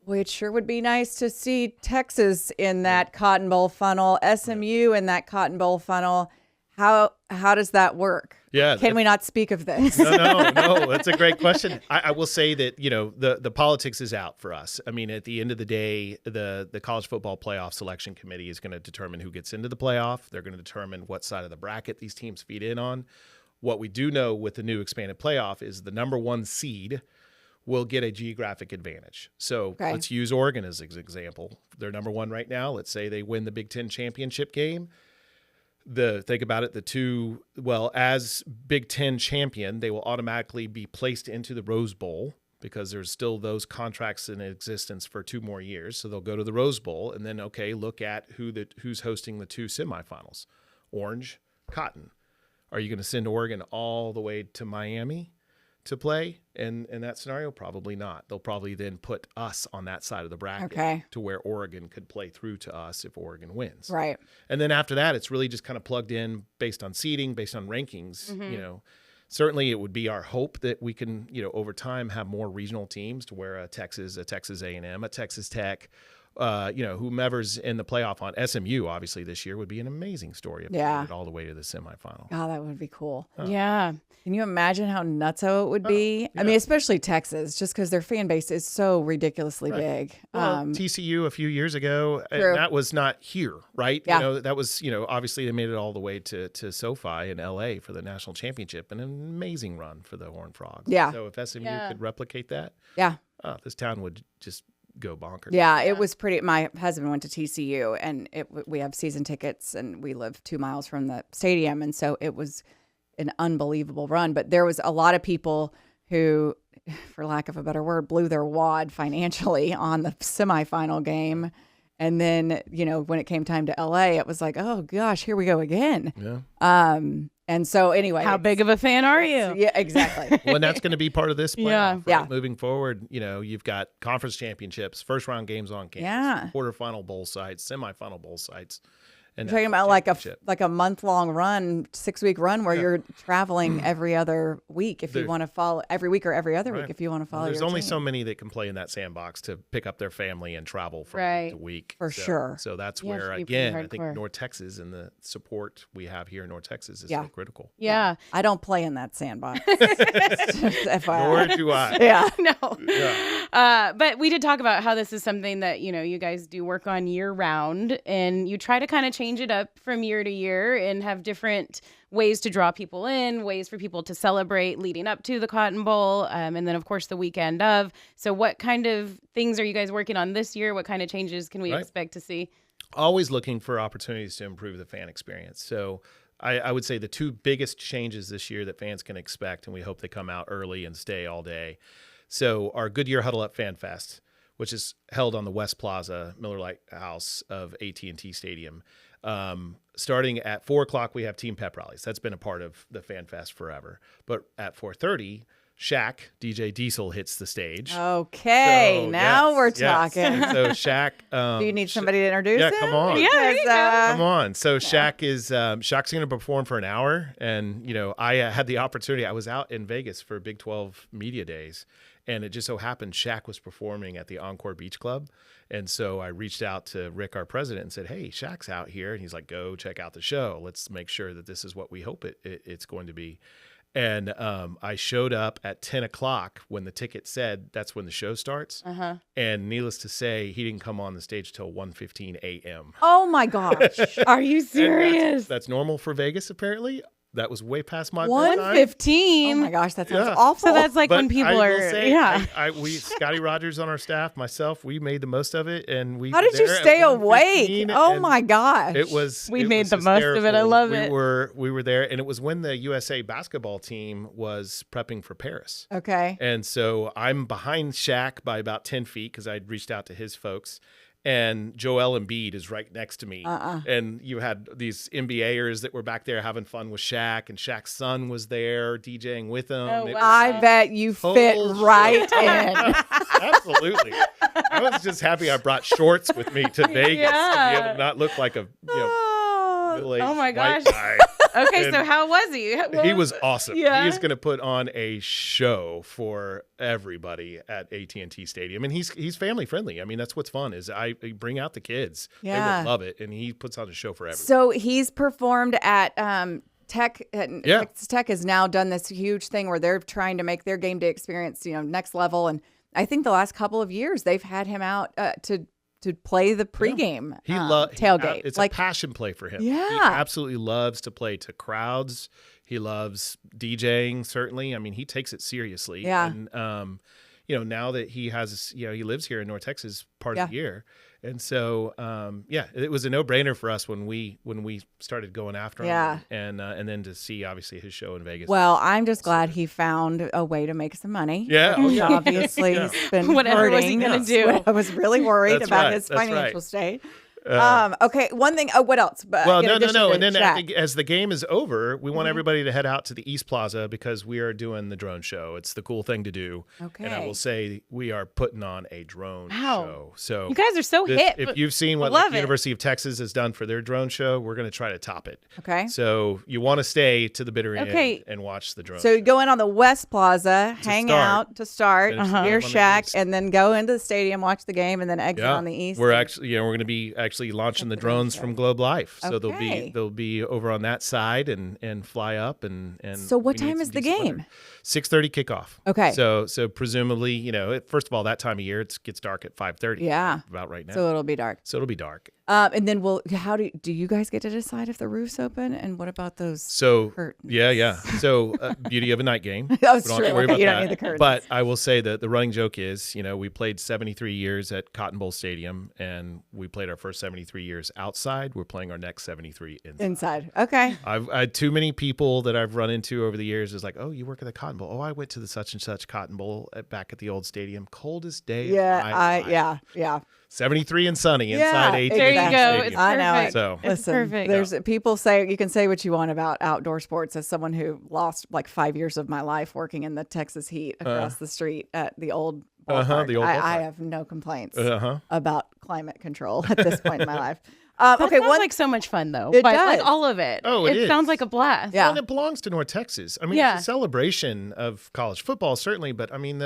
well, it sure would be nice to see Texas in that Cotton Bowl funnel, SMU in that Cotton Bowl funnel. How does that work? Yeah. Can we not speak of this? No. That's a great question. I will say that, the politics is out for us. I mean, at the end of the day, the College Football Playoff Selection Committee is going to determine who gets into the playoff. They're going to determine what side of the bracket these teams feed in on. What we do know with the new expanded playoff is the number 1 seed will get a geographic advantage. So let's use Oregon as an example. They're number 1 right now. Let's say they win the Big Ten championship game. Think about it, as Big Ten champion, they will automatically be placed into the Rose Bowl because there's still those contracts in existence for 2 more years. So they'll go to the Rose Bowl and then, look at who's hosting the 2 semifinals. Orange, Cotton. Are you going to send Oregon all the way to Miami to play? And in that scenario, probably not. They'll probably then put us on that side of the bracket to where Oregon could play through to us if Oregon wins. Right. And then after that, it's really just kind of plugged in based on seeding, based on rankings. Mm-hmm. Certainly it would be our hope that we can, over time have more regional teams to where a Texas A&M, a Texas Tech, whomever's in the playoff on SMU, obviously this year would be an amazing story if they made it all the way to the semifinal. Oh, that would be cool. Yeah. Can you imagine how nutso it would be? I mean, especially Texas, just because their fan base is so ridiculously big. Well, TCU a few years ago, and that was not here, right? Yeah. That was, obviously they made it all the way to SoFi in LA for the national championship, and an amazing run for the Horned Frogs. Yeah. So if SMU could replicate that, this town would just go bonkers. Yeah, it was pretty. My husband went to TCU, and we have season tickets, and we live 2 miles from the stadium, and so it was an unbelievable run. But there was a lot of people who, for lack of a better word, blew their wad financially on the semifinal game, And then, when it came time to LA, it was like, oh gosh, here we go again. Yeah. And so anyway, How big of a fan are you? Yeah, exactly. Well, and that's going to be part of this playoff. Yeah. Right? Moving forward, you've got conference championships, first round games on campus, Yeah. quarterfinal bowl sites, semifinal bowl sites. And You're talking about like a month-long run, 6-week run where you're traveling every other week if you want to follow every week or every other week if you want to follow. There's your only team. so many that can play in that sandbox to pick up their family and travel from week to week. For sure. So that's Yeah, it where should be pretty again I think hardcore. North Texas and the support we have here in North Texas is so critical. Yeah. I don't play in that sandbox. Just FYI. Nor do I. Yeah. No. Yeah. But we did talk about how this is something that, you guys do work on year round, and you try to kind of change it up from year to year and have different ways to draw people in, ways for people to celebrate leading up to the Cotton Bowl, and then, of course, the weekend of. So what kind of things are you guys working on this year? What kind of changes can we expect to see? Always looking for opportunities to improve the fan experience. So I would say the two biggest changes this year that fans can expect, and we hope they come out early and stay all day. So our Goodyear Huddle Up Fan Fest, which is held on the West Plaza, Miller Lite House of AT&T Stadium. Starting at 4:00, we have team pep rallies. That's been a part of the Fan Fest forever. But at 4:30, Shaq, DJ Diesel, hits the stage. Okay, So, now we're yes. talking. So Shaq. Do you need somebody to introduce him? come on. Yeah, there you go. Come on. So Shaq is Shaq's going to perform for an hour, and I had the opportunity. I was out in Vegas for Big 12 Media Days, and it just so happened Shaq was performing at the Encore Beach Club, and so I reached out to Rick, our president, and said, "Hey, Shaq's out here," and he's like, "Go check out the show. Let's make sure that this is what we hope it's going to be." And I showed up at 10 o'clock when the ticket said that's when the show starts. And needless to say, he didn't come on the stage till 1:15 a.m. Oh my gosh. Are you And serious? that's normal for Vegas, apparently. That was way past my bedtime. 1:15. Oh my gosh, that sounds Yeah. awful. So that's like But when people I are, will say, yeah. we Scotty Rogers on our staff, myself, we made the most of it, and we. How were did you there at stay 1:15, awake? Oh and my gosh. It was. We it made was the most of it. I hysterical. love it. We were there, and it was when the USA basketball team was prepping for Paris. Okay. And so I'm behind Shaq by about 10 feet because I'd reached out to his folks. And Joel Embiid is right next to me. And you had these NBAers that were back there having fun with Shaq, and Shaq's son was there DJing with him. Oh, It wow. I bet you fit Total right show. in. Absolutely. I was just happy I brought shorts with me to Vegas to be able to not look like a middle-aged Oh my white gosh. guy. Okay, And so how was he? He was awesome. Yeah. He is going to put on a show for everybody at AT&T Stadium, and he's family friendly. I mean, that's what's fun is I bring out the kids. Yeah. They will love it, and he puts on a show for everybody. So he's performed at Tech. Yeah. Texas Tech has now done this huge thing where they're trying to make their game day experience, next level. And I think the last couple of years they've had him out to play the pregame He tailgate. It's like a passion play for him. Yeah. He absolutely loves to play to crowds. He loves DJing, certainly. I mean, he takes it seriously. Yeah. And, now that he has, he lives here in North Texas part of the year. And so, it was a no-brainer for us when we started going after him. Yeah. And then to see, obviously, his show in Vegas. Well, I'm just glad he found a way to make some money. Yeah. Oh, yeah. Obviously, Yeah. he's been Whatever was he hurting. gonna do? That's what I was really worried That's about right. his That's financial right. state. Okay, one thing. Oh, what else? But Well, in no. addition to And then Shaq. as the game is over, we want everybody to head out to the East Plaza because we are doing the drone show. It's the cool thing to do. Okay. And I will say we are putting on a drone Wow. show. So You guys are so hip. if you've seen what Love the it. University of Texas has done for their drone show, we're going to try to top it. Okay. So you want to stay to the bitter Okay. end and watch the drone So show. you go in on the West Plaza, hang start. out to start, Finish the hear game on the Shaq, East. and then go into the stadium, watch the game, and then exit on the East. We're actually, we're going to be actually launching the drones from Globe Life. So Okay. they'll be over on that side and fly up and So what we need time some is the decent game? weather. 6:30 kickoff. Okay. So presumably, first of all, that time of year it gets dark at 5:30. Yeah. About right now. So it'll be dark. So it'll be dark. And then how do you guys get to decide if the roof's open? And what about those So curtains? yeah. So beauty of a night game. That's We don't have true. to worry Okay, about you don't that. need the curtains. But I will say that the running joke is, we played 73 years at Cotton Bowl Stadium, and we played our first 73 years outside. We're playing our next 73 inside. Inside. Okay. I've had too many people that I've run into over the years is like, oh, you work at the Cotton Bowl. Oh, I went to the such and such Cotton Bowl back at the old stadium. Coldest day. Yeah. of my life. Yeah. 73 and sunny inside AT&T There you go. Stadium. It's I know perfect. it. So- It's Listen, perfect. there's people say you can say what you want about outdoor sports. As someone who lost like 5 years of my life working in the Texas heat across the street at the old ballpark, the old I ballpark. have no complaints Uh-huh. about climate control at this point in my life. That Okay, sounds like so much fun, though. It Like does. all of it. Oh, it is. sounds like a blast. Yeah. And it belongs to North Texas. I mean, Yeah. it's a celebration of college football, certainly, but I mean,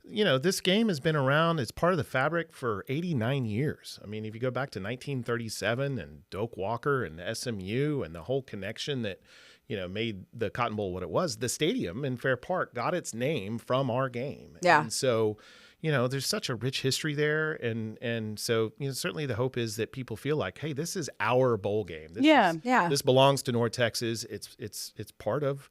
this game has been around. It's part of the fabric for 89 years. I mean, if you go back to 1937 and Doak Walker and SMU and the whole connection that, made the Cotton Bowl what it was, the stadium in Fair Park got its name from our game. Yeah. And so, there's such a rich history there. And so, certainly the hope is that people feel like, hey, this is our bowl game. This belongs to North Texas. It's part of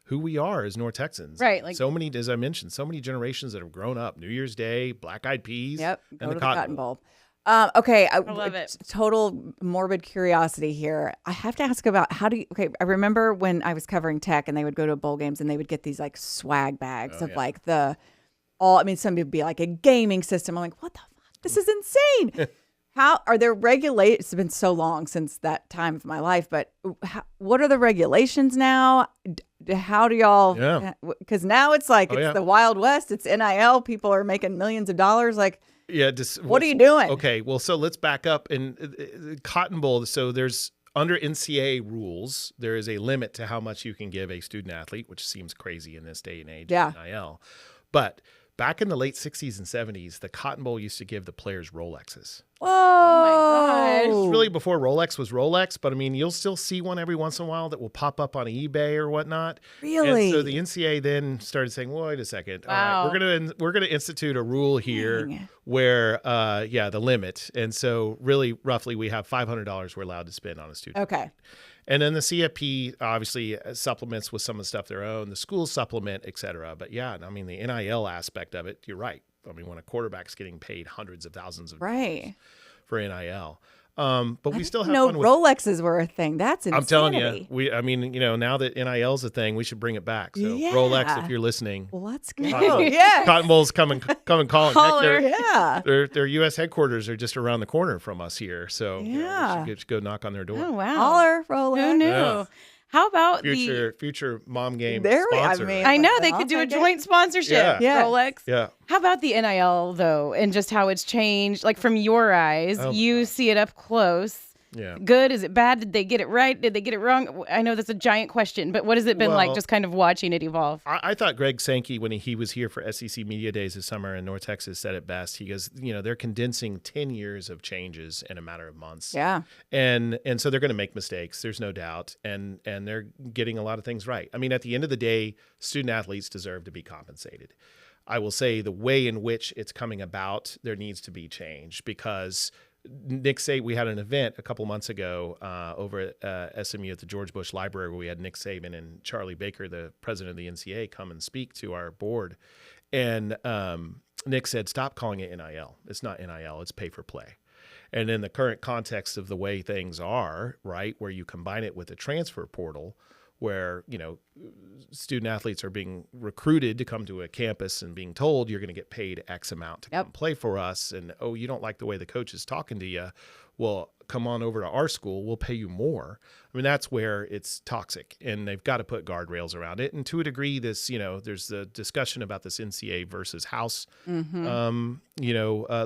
who we are as North Texans. Right, like- so many, as I mentioned, so many generations that have grown up. New Year's Day, Black Eyed Peas, Yep. and Go the to Cotton Bowl. Bowl. Okay. I love it. Total morbid curiosity here. I have to ask about I remember when I was covering tech and they would go to bowl games and they would get these like swag bags of like some would be like a gaming system. I'm like, what the fuck? This is insane. How are there regulations? It's been so long since that time of my life, but what are the regulations now? How do y'all? Yeah. Because now it's like Oh, it's yeah. the Wild West. It's NIL. People are making millions of dollars. Like, Yeah. what are you doing? Okay. Well, so let's back up. And Cotton Bowl, so there's under NCAA rules, there is a limit to how much you can give a student athlete, which seems crazy in this day and age. Yeah. NIL. But back in the late 60s and 70s, the Cotton Bowl used to give the players Rolexes. Whoa! This was really before Rolex was Rolex, but I mean, you'll still see one every once in a while that will pop up on eBay or whatnot. Really? And so the NCAA then started saying, well, "Wait a second, Wow. all right, we're gonna institute a rule here Dang. where, the limit." And so, really, roughly, we have $500 we're allowed to spend on a student. Okay. And then the CFP obviously supplements with some of the stuff their own, the schools supplement, et cetera. But yeah, I mean, the NIL aspect of it, you're right. I mean, when a quarterback's getting paid hundreds of thousands of Right. for NIL. But we still have No fun with Rolexes were a thing. That's insanity. I'm telling you, now that NIL is a thing, we should bring it back. So Yeah. Rolex, if you're listening, Well, let's go. Cotton- Yeah. Cotton Bowl's coming calling. Heck, Holler. Yeah. their U.S. headquarters are just around the corner from us here. So Yeah. we should go knock on their door. Oh, wow. Holler, Rolex. Who knew? Yeah. How about Future mom game There we- I sponsor. mean- I know Like they the could do a All-Star joint sponsorship. Yeah. Rolex. Yeah. How about the NIL though, and just how it's changed? Like from your eyes, Oh, my you God. see it up close. Yeah. Good? Is it bad? Did they get it right? Did they get it wrong? I know that's a giant question, but what has it been like Well, just kind of watching it evolve? I thought Greg Sankey, when he was here for SEC Media Days this summer in North Texas, said it best. He goes, they're condensing 10 years of changes in a matter of months. Yeah. And so they're going to make mistakes. There's no doubt. And they're getting a lot of things right. I mean, at the end of the day, student athletes deserve to be compensated. I will say the way in which it's coming about, there needs to be change because Nick Saban, we had an event a couple months ago over at SMU at the George Bush Library where we had Nick Saban and Charlie Baker, the president of the NCAA, come and speak to our board. And Nick said, stop calling it NIL. It's not NIL, it's pay for play. And in the current context of the way things are, right, where you combine it with a transfer portal, where, student athletes are being recruited to come to a campus and being told you're going to get paid X amount to come play for us. And, oh, you don't like the way the coach is talking to you. Well, come on over to our school. We'll pay you more. I mean, that's where it's toxic, and they've got to put guardrails around it. And to a degree, there's the discussion about this NCAA versus House,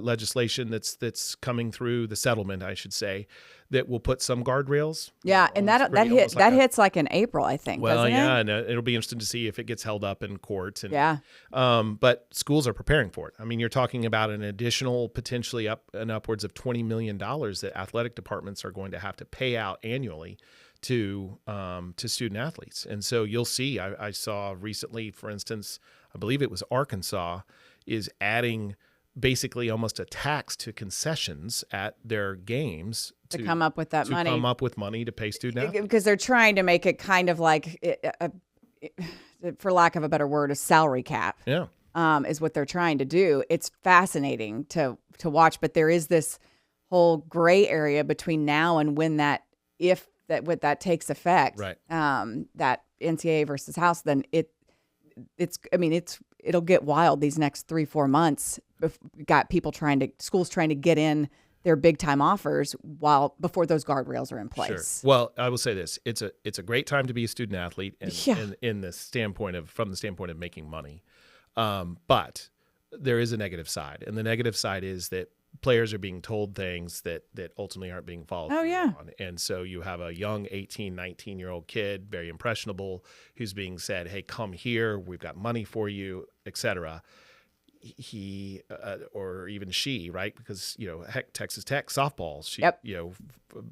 legislation that's coming through, the settlement, I should say, that will put some guardrails. Yeah, and that hits like in April, I think. Well, doesn't yeah, it? and it'll be interesting to see if it gets held up in court. And, Yeah. but schools are preparing for it. I mean, you're talking about an additional potentially upwards of $20 million that athletic departments are going to have to pay out annually to student athletes. And so you'll see. I saw recently, for instance, I believe it was Arkansas is adding basically almost a tax to concessions at their games To come up with that money. To come up with money to pay student athletes. Because they're trying to make it kind of like, for lack of a better word, a salary cap. Yeah. Is what they're trying to do. It's fascinating to watch, but there is this whole gray area between now and when that takes effect. Right. That NCAA versus House, then it's it'll get wild these next 3-4 months. Got schools trying to get in their big time offers before those guardrails are in place. Sure. Well, I will say this: it's a great time to be a student athlete, and from the standpoint of making money. But there is a negative side, and the negative side is that players are being told things that ultimately aren't being followed through on. And so you have a young 18, 19-year-old kid, very impressionable, who's being said, hey, come here, we've got money for you, etc. He or even she, right? Because, heck, Texas Tech softball,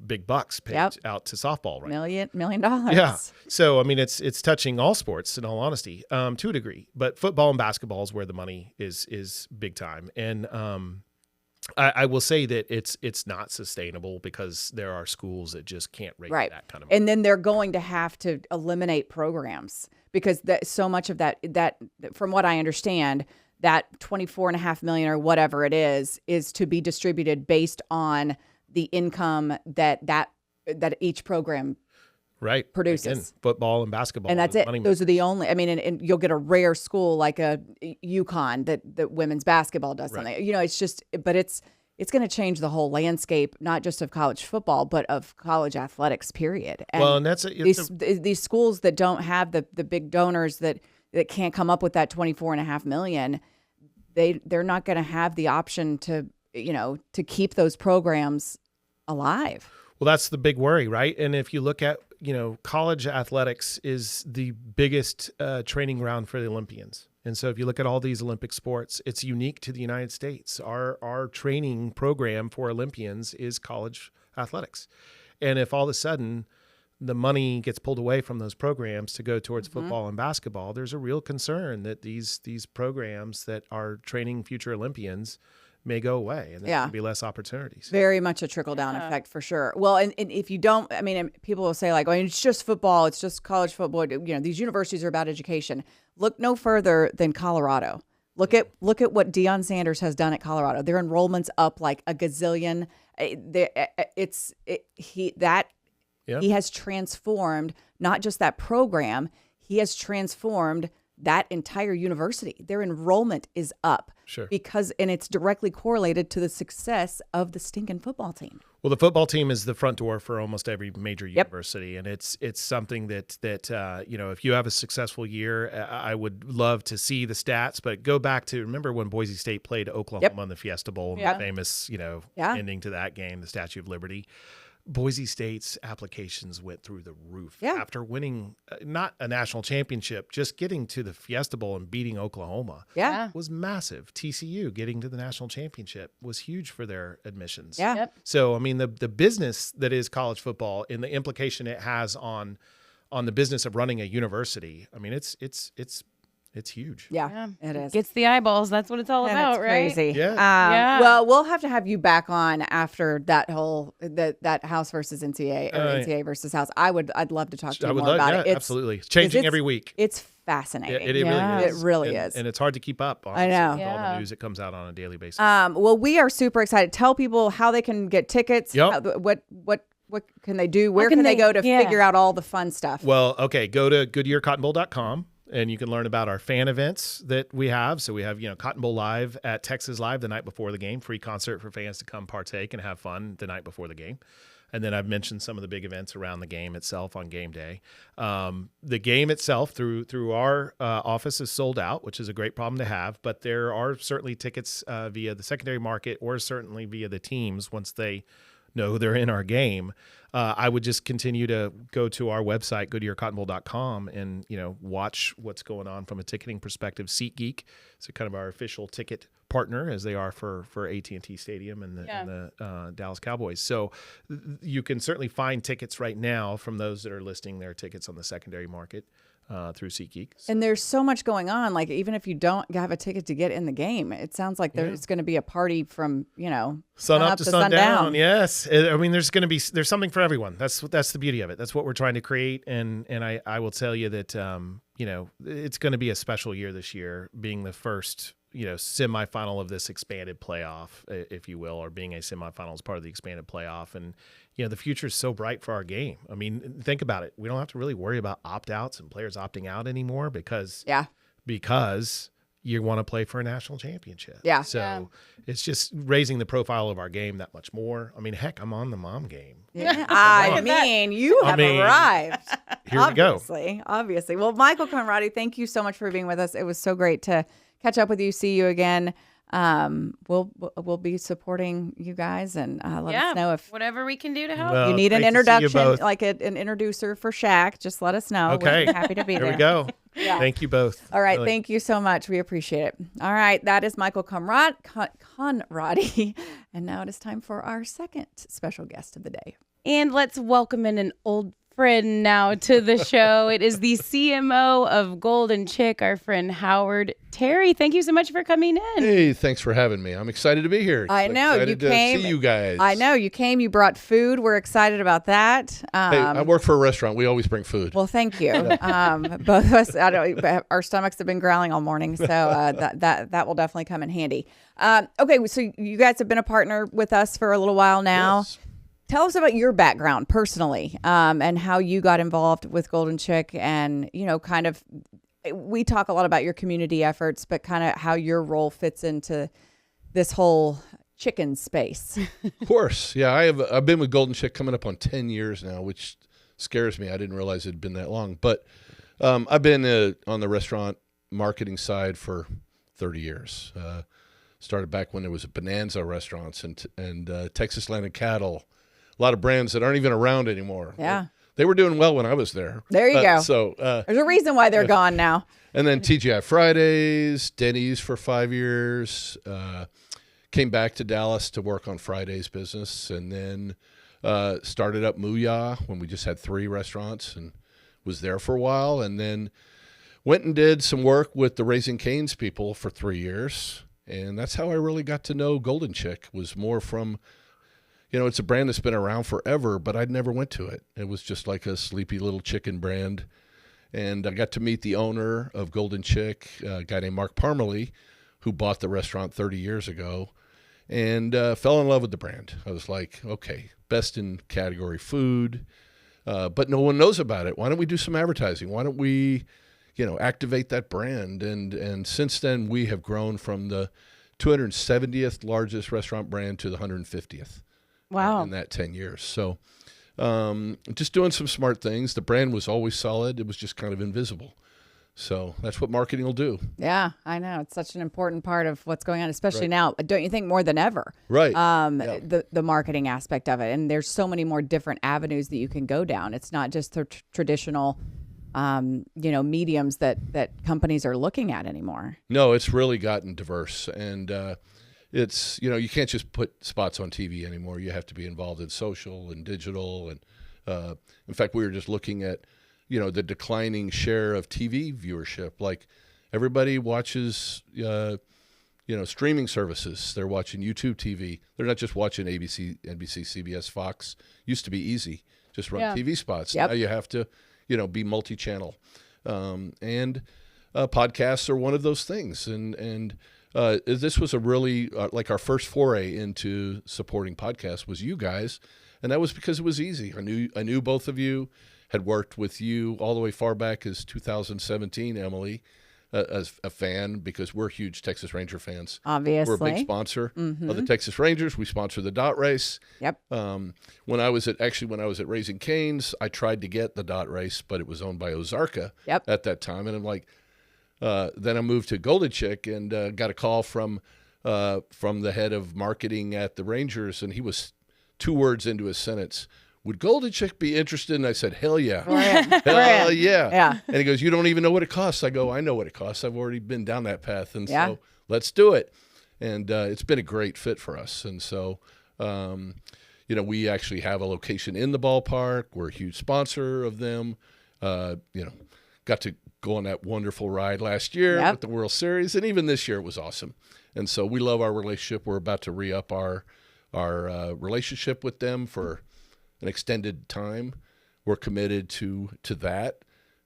big bucks paid out to softball, right? $1 million. Yeah. So, I mean, it's touching all sports in all honesty, to a degree, but football and basketball is where the money is big time. And, I will say that it's not sustainable because there are schools that just can't raise that kind of money. And then they're going to have to eliminate programs because so much of that, from what I understand, that $24.5 million or whatever it is to be distributed based on the income that each program produces. Again, football and basketball. And that's it. Those are the only, I mean, and you'll get a rare school like a UConn that women's basketball does something. It's just, but it's going to change the whole landscape, not just of college football, but of college athletics, period. And these schools that don't have the big donors that can't come up with that $24.5 million, they're not going to have the option to keep those programs alive. Well, that's the big worry, right? And if you look at, college athletics is the biggest training ground for the Olympians. And so if you look at all these Olympic sports, it's unique to the United States. Our training program for Olympians is college athletics. And if all of a sudden the money gets pulled away from those programs to go towards football and basketball, there's a real concern that these programs that are training future Olympians may go away, and there will be less opportunities. Very much a trickle-down effect for sure. Well, and if you don't, I mean, people will say like, it's just football, it's just college football. These universities are about education. Look no further than Colorado. Look at what Deion Sanders has done at Colorado. Their enrollment's up like a gazillion. He has transformed not just that program, he has transformed that entire university. Their enrollment is up. Sure. And it's directly correlated to the success of the stinking football team. Well, the football team is the front door for almost every major university, and it's something that if you have a successful year, I would love to see the stats. But go back to remember when Boise State played Oklahoma in the Fiesta Bowl, and the famous ending to that game, the Statue of Liberty. Boise State's applications went through the roof after winning not a national championship, just getting to the Fiesta Bowl and beating Oklahoma was massive. TCU getting to the national championship was huge for their admissions. Yeah. Yep. So, I mean, the business that is college football and the implication it has on the business of running a university, I mean, it's huge. Yeah, it is. Gets the eyeballs. That's what it's all about, right? Crazy. Yeah. Well, we'll have you back on after that whole that House versus NCAA or NCAA versus House. I'd love to talk to you more about it. Absolutely. It's changing every week. It's fascinating. It really is. It really is. And it's hard to keep up, honestly, I know. with all the news that comes out on a daily basis. Well, we are super excited. Tell people how they can get tickets. Yep. What can they do? Where can they go to figure out all the fun stuff? Well, okay, go to GoodyearCottonBowl.com. And you can learn about our fan events that we have. So we have, Cotton Bowl Live at Texas Live the night before the game, free concert for fans to come partake and have fun the night before the game. And then I've mentioned some of the big events around the game itself on game day. The game itself through our office is sold out, which is a great problem to have. But there are certainly tickets via the secondary market or certainly via the teams once they know they're in our game. I would just continue to go to our website, GoodyearCottonBowl.com, and watch what's going on from a ticketing perspective. SeatGeek is kind of our official ticket partner, as they are for AT&T Stadium and the Dallas Cowboys. So you can certainly find tickets right now from those that are listing their tickets on the secondary market through SeatGeek. And there's so much going on. Like, even if you don't have a ticket to get in the game, it sounds like there's going to be a party from, sun up to sundown. Yes. I mean, there's something for everyone. That's the beauty of it. That's what we're trying to create. And I will tell you that, it's going to be a special year this year, being the first, semifinal of this expanded playoff, if you will, or being a semifinal as part of the expanded playoff. And, the future is so bright for our game. I mean, think about it. We don't have to really worry about opt-outs and players opting out anymore because you want to play for a national championship. Yeah. So it's just raising the profile of our game that much more. I mean, heck, I'm on the mom game. Yeah. I mean, you have arrived. Here we go. Obviously. Well, Michael Konradi, thank you so much for being with us. It was so great to catch up with you, see you again. We'll be supporting you guys, and let us know if whatever we can do to help. Well, you need an great to see you introduction, both. like an introducer for Shaq. Just let us know. Okay. We'd be happy to be there. Here we go. Yeah. Thank you both. All right. Really. Thank you so much. We appreciate it. All right. That is Michael Konradi. And now it is time for our second special guest of the day. And let's welcome in an old friend now to the show. It is the CMO of Golden Chick, our friend Howard Terry. Thank you so much for coming in. Hey, thanks for having me. I'm excited to be here. I know you Excited to came. see you guys. I know you came. You brought food. We're excited about that. Hey, I work for a restaurant. We always bring food. Well, thank you. Both of us, our stomachs have been growling all morning, so that will definitely come in handy. Okay, so you guys have been a partner with us for a little while now. Yes. Tell us about your background personally, and how you got involved with Golden Chick, and kind of. We talk a lot about your community efforts, but kind of how your role fits into this whole chicken space. Of course. Yeah, I've been with Golden Chick coming up on 10 years now, which scares me. I didn't realize it had been that long. But I've been on the restaurant marketing side for 30 years. Started back when there was Bonanza restaurants and Texas Land and Cattle. A lot of brands that aren't even around anymore. Yeah. They were doing well when I was there. There you go. So there's a reason why they're gone now. And then TGI Fridays, Denny's for 5 years. Came back to Dallas to work on Friday's business, and then started up Mooyah when we just had 3 restaurants, and was there for a while, and then went and did some work with the Raising Cane's people for 3 years, and that's how I really got to know Golden Chick. Was more from, it's a brand that's been around forever, but I'd never went to it. It was just like a sleepy little chicken brand. And I got to meet the owner of Golden Chick, a guy named Mark Parmalee, who bought the restaurant 30 years ago, and fell in love with the brand. I was like, okay, best in category food, but no one knows about it. Why don't we do some advertising? Why don't we, activate that brand? And since then, we have grown from the 270th largest restaurant brand to the 150th. Wow. In that 10 years. So just doing some smart things. The brand was always solid. It was just kind of invisible. So that's what marketing will do. Yeah, I know. It's such an important part of what's going on, especially now. Don't you think more than ever? Right. The marketing aspect of it. And there's so many more different avenues that you can go down. It's not just the traditional, mediums that companies are looking at anymore. No, it's really gotten diverse. And it's, you can't just put spots on TV anymore. You have to be involved in social and digital. And in fact, we were just looking at, the declining share of TV viewership. Like everybody watches, streaming services. They're watching YouTube TV. They're not just watching ABC, NBC, CBS, Fox. Used to be easy. Just run TV spots. Yep. Now you have to, be multi-channel. And podcasts are one of those things. And this was a really like our first foray into supporting podcasts was you guys, and that was because it was easy. I knew both of you, had worked with you all the way far back as 2017, Emily, as a fan, because we're huge Texas Ranger fans. Obviously, we're a big sponsor of the Texas Rangers. We sponsor the Dot Race. Yep. When I was at Raising Cane's, I tried to get the Dot Race, but it was owned by Ozarka at that time, and I'm like. Then I moved to Golden Chick and got a call from the head of marketing at the Rangers, and he was 2 words into his sentence. Would Golden Chick be interested? And I said, hell yeah. Hell yeah. Yeah. And he goes, you don't even know what it costs. I go, I know what it costs. I've already been down that path. And so let's do it. And it's been a great fit for us. And so, we actually have a location in the ballpark. We're a huge sponsor of them. Got to go on that wonderful ride last year with the World Series, and even this year it was awesome. And so we love our relationship. We're about to re-up our relationship with them for an extended time. We're committed to that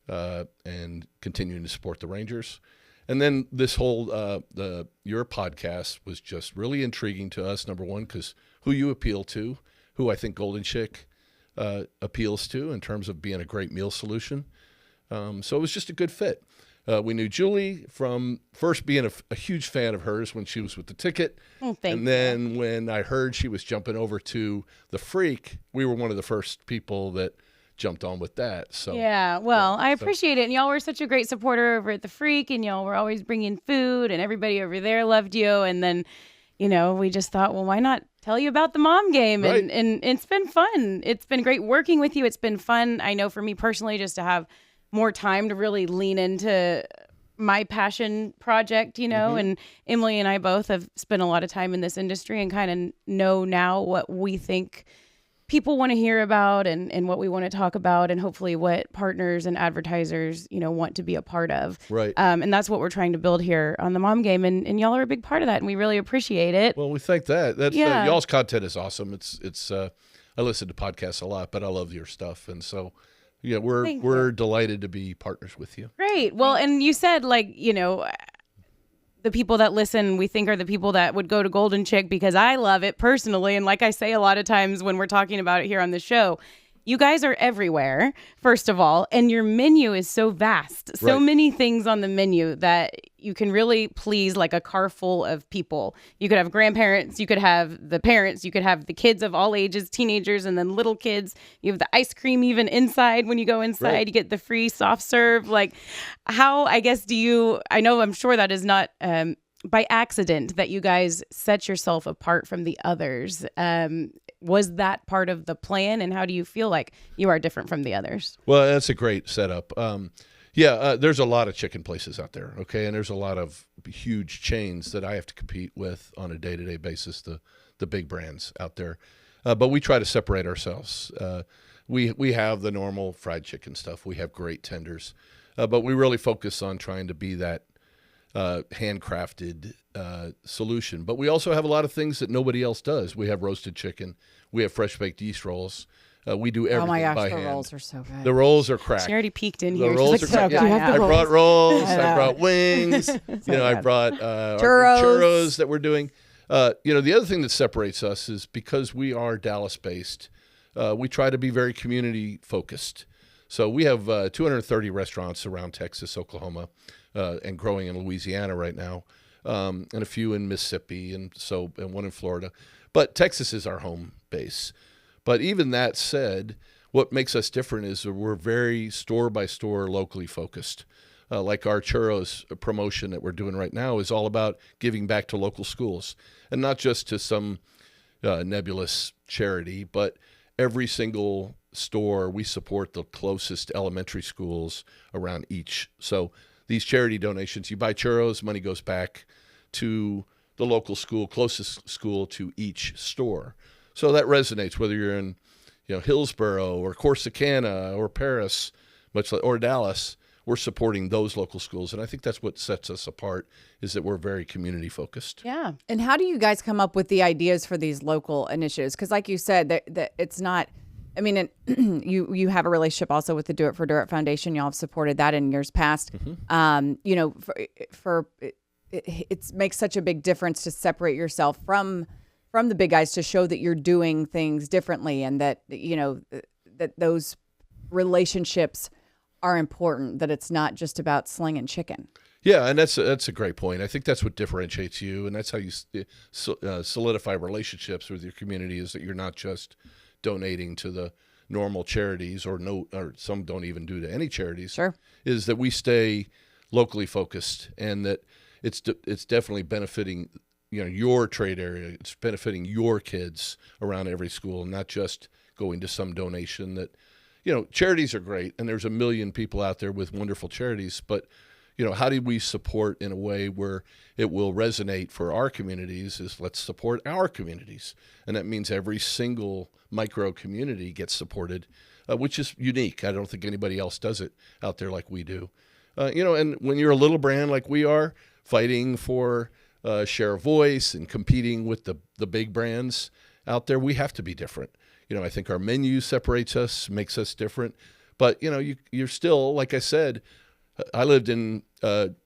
and continuing to support the Rangers. And then this whole your podcast was just really intriguing to us. Number one, because who you appeal to, who I think Golden Chick appeals to in terms of being a great meal solution. So it was just a good fit. We knew Julie from first being a huge fan of hers when she was with the Ticket. Thank and then when I heard she was jumping over to the Freak, we were one of the first people that jumped on with that. So yeah, well, I appreciate it. And y'all were such a great supporter over at the Freak, and y'all were always bringing food, and everybody over there loved you. And then, we just thought, well, why not tell you about the mom game? Right. And it's been fun. It's been great working with you. It's been fun. I know for me personally, just to have more time to really lean into my passion project, and Emily and I both have spent a lot of time in this industry and kind of know now what we think people want to hear about and what we want to talk about, and hopefully what partners and advertisers, want to be a part of. Right. And that's what we're trying to build here on the Mom Game. And y'all are a big part of that, and we really appreciate it. Well, we think that. That's Yeah. y'all's content is awesome. It's I listen to podcasts a lot, but I love your stuff. And so, yeah, Thank we're delighted to be partners with you. Great. Well, and you said, the people that listen, we think are the people that would go to Golden Chick, because I love it personally. And like I say a lot of times when we're talking about it here on the show, you guys are everywhere, first of all, and your menu is so vast. So Right. many things on the menu that you can really please like a car full of people. You could have grandparents, you could have the parents, you could have the kids of all ages, teenagers, and then little kids. You have the ice cream even inside when you go inside. Right. You get the free soft serve. Like, how, I guess, I'm sure that is not by accident that you guys set yourself apart from the others. Was that part of the plan, and how do you feel like you are different from the others? Well, that's a great setup. There's a lot of chicken places out there, okay, and there's a lot of huge chains that I have to compete with on a day-to-day basis, the big brands out there. But we try to separate ourselves. We have the normal fried chicken stuff. We have great tenders, but we really focus on trying to be that handcrafted solution. But we also have a lot of things that nobody else does. We have roasted chicken. We have fresh baked yeast rolls. We do everything Oh my gosh, by the hand. rolls are so good. The rolls are cracked. She already peeked in The here. rolls She's are like, cracked. so Yeah, good. I brought rolls. I I know. brought wings. I good. brought our Churros. churros that we're doing. The other thing that separates us is because we are Dallas-based, we try to be very community-focused. So we have 230 restaurants around Texas, Oklahoma, and growing in Louisiana right now, and a few in Mississippi, and one in Florida. But Texas is our home base. But even that said, what makes us different is that we're very store-by-store, locally focused. Like our churros promotion that we're doing right now is all about giving back to local schools, and not just to some nebulous charity, but every single store we support the closest elementary schools around each. So these charity donations, you buy churros, money goes back to the local school, closest school to each store. So that resonates whether you're in Hillsborough or Corsicana or Paris, or Dallas. We're supporting those local schools, and I think that's what sets us apart, is that we're very community focused. Yeah. And how do you guys come up with the ideas for these local initiatives? Because like you said, that it's not, I mean, you have a relationship also with the Do It for Dirt Foundation. Y'all have supported that in years past. It makes such a big difference to separate yourself from the big guys, to show that you're doing things differently, and that, that those relationships are important, that it's not just about slinging chicken. Yeah, and that's a great point. I think that's what differentiates you, and that's how you solidify relationships with your community, is that you're not just donating to the normal charities, or some don't even do to any charities. Sure. Is that we stay locally focused, and that it's definitely benefiting your trade area. It's benefiting your kids around every school, not just going to some donation that, charities are great, and there's a million people out there with wonderful charities, but how do we support in a way where it will resonate for our communities? Is let's support our communities. And that means every single micro community gets supported, which is unique. I don't think anybody else does it out there like we do. And when you're a little brand like we are, fighting for share of voice and competing with the big brands out there, we have to be different. I think our menu separates us, makes us different. But, you're still, like I said, I lived in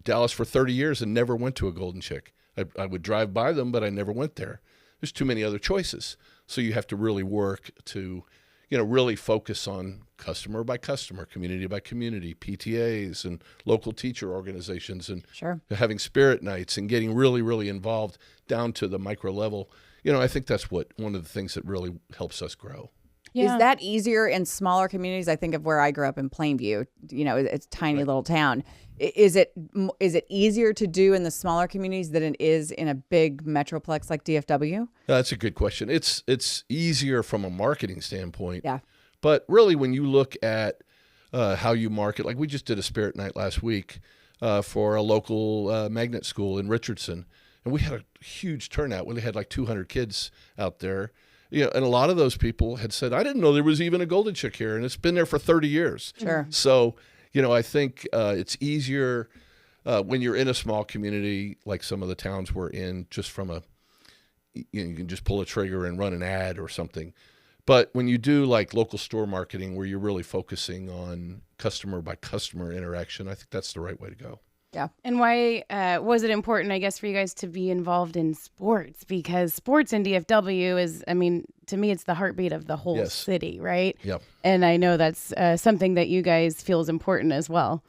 Dallas for 30 years and never went to a Golden Chick. I would drive by them, but I never went there. There's too many other choices. So you have to really work to, really focus on customer by customer, community by community, PTAs and local teacher organizations, and Sure. having spirit nights and getting really, really involved down to the micro level. I think that's one of the things that really helps us grow. Yeah. Is that easier in smaller communities? I think of where I grew up in Plainview. It's a tiny little town. Is it easier to do in the smaller communities than it is in a big metroplex like DFW? That's a good question. It's easier from a marketing standpoint. Yeah. But really, when you look at how you market, like we just did a spirit night last week for a local magnet school in Richardson, and we had a huge turnout. We had like 200 kids out there. And a lot of those people had said, I didn't know there was even a Golden Chick here, and it's been there for 30 years. Sure. So, I think it's easier when you're in a small community like some of the towns we're in, just from you can just pull a trigger and run an ad or something. But when you do like local store marketing where you're really focusing on customer by customer interaction, I think that's the right way to go. Yeah. And why was it important, I guess, for you guys to be involved in sports? Because sports in DFW is, to me, it's the heartbeat of the whole city, right? Yep. And I know that's something that you guys feel is important as well.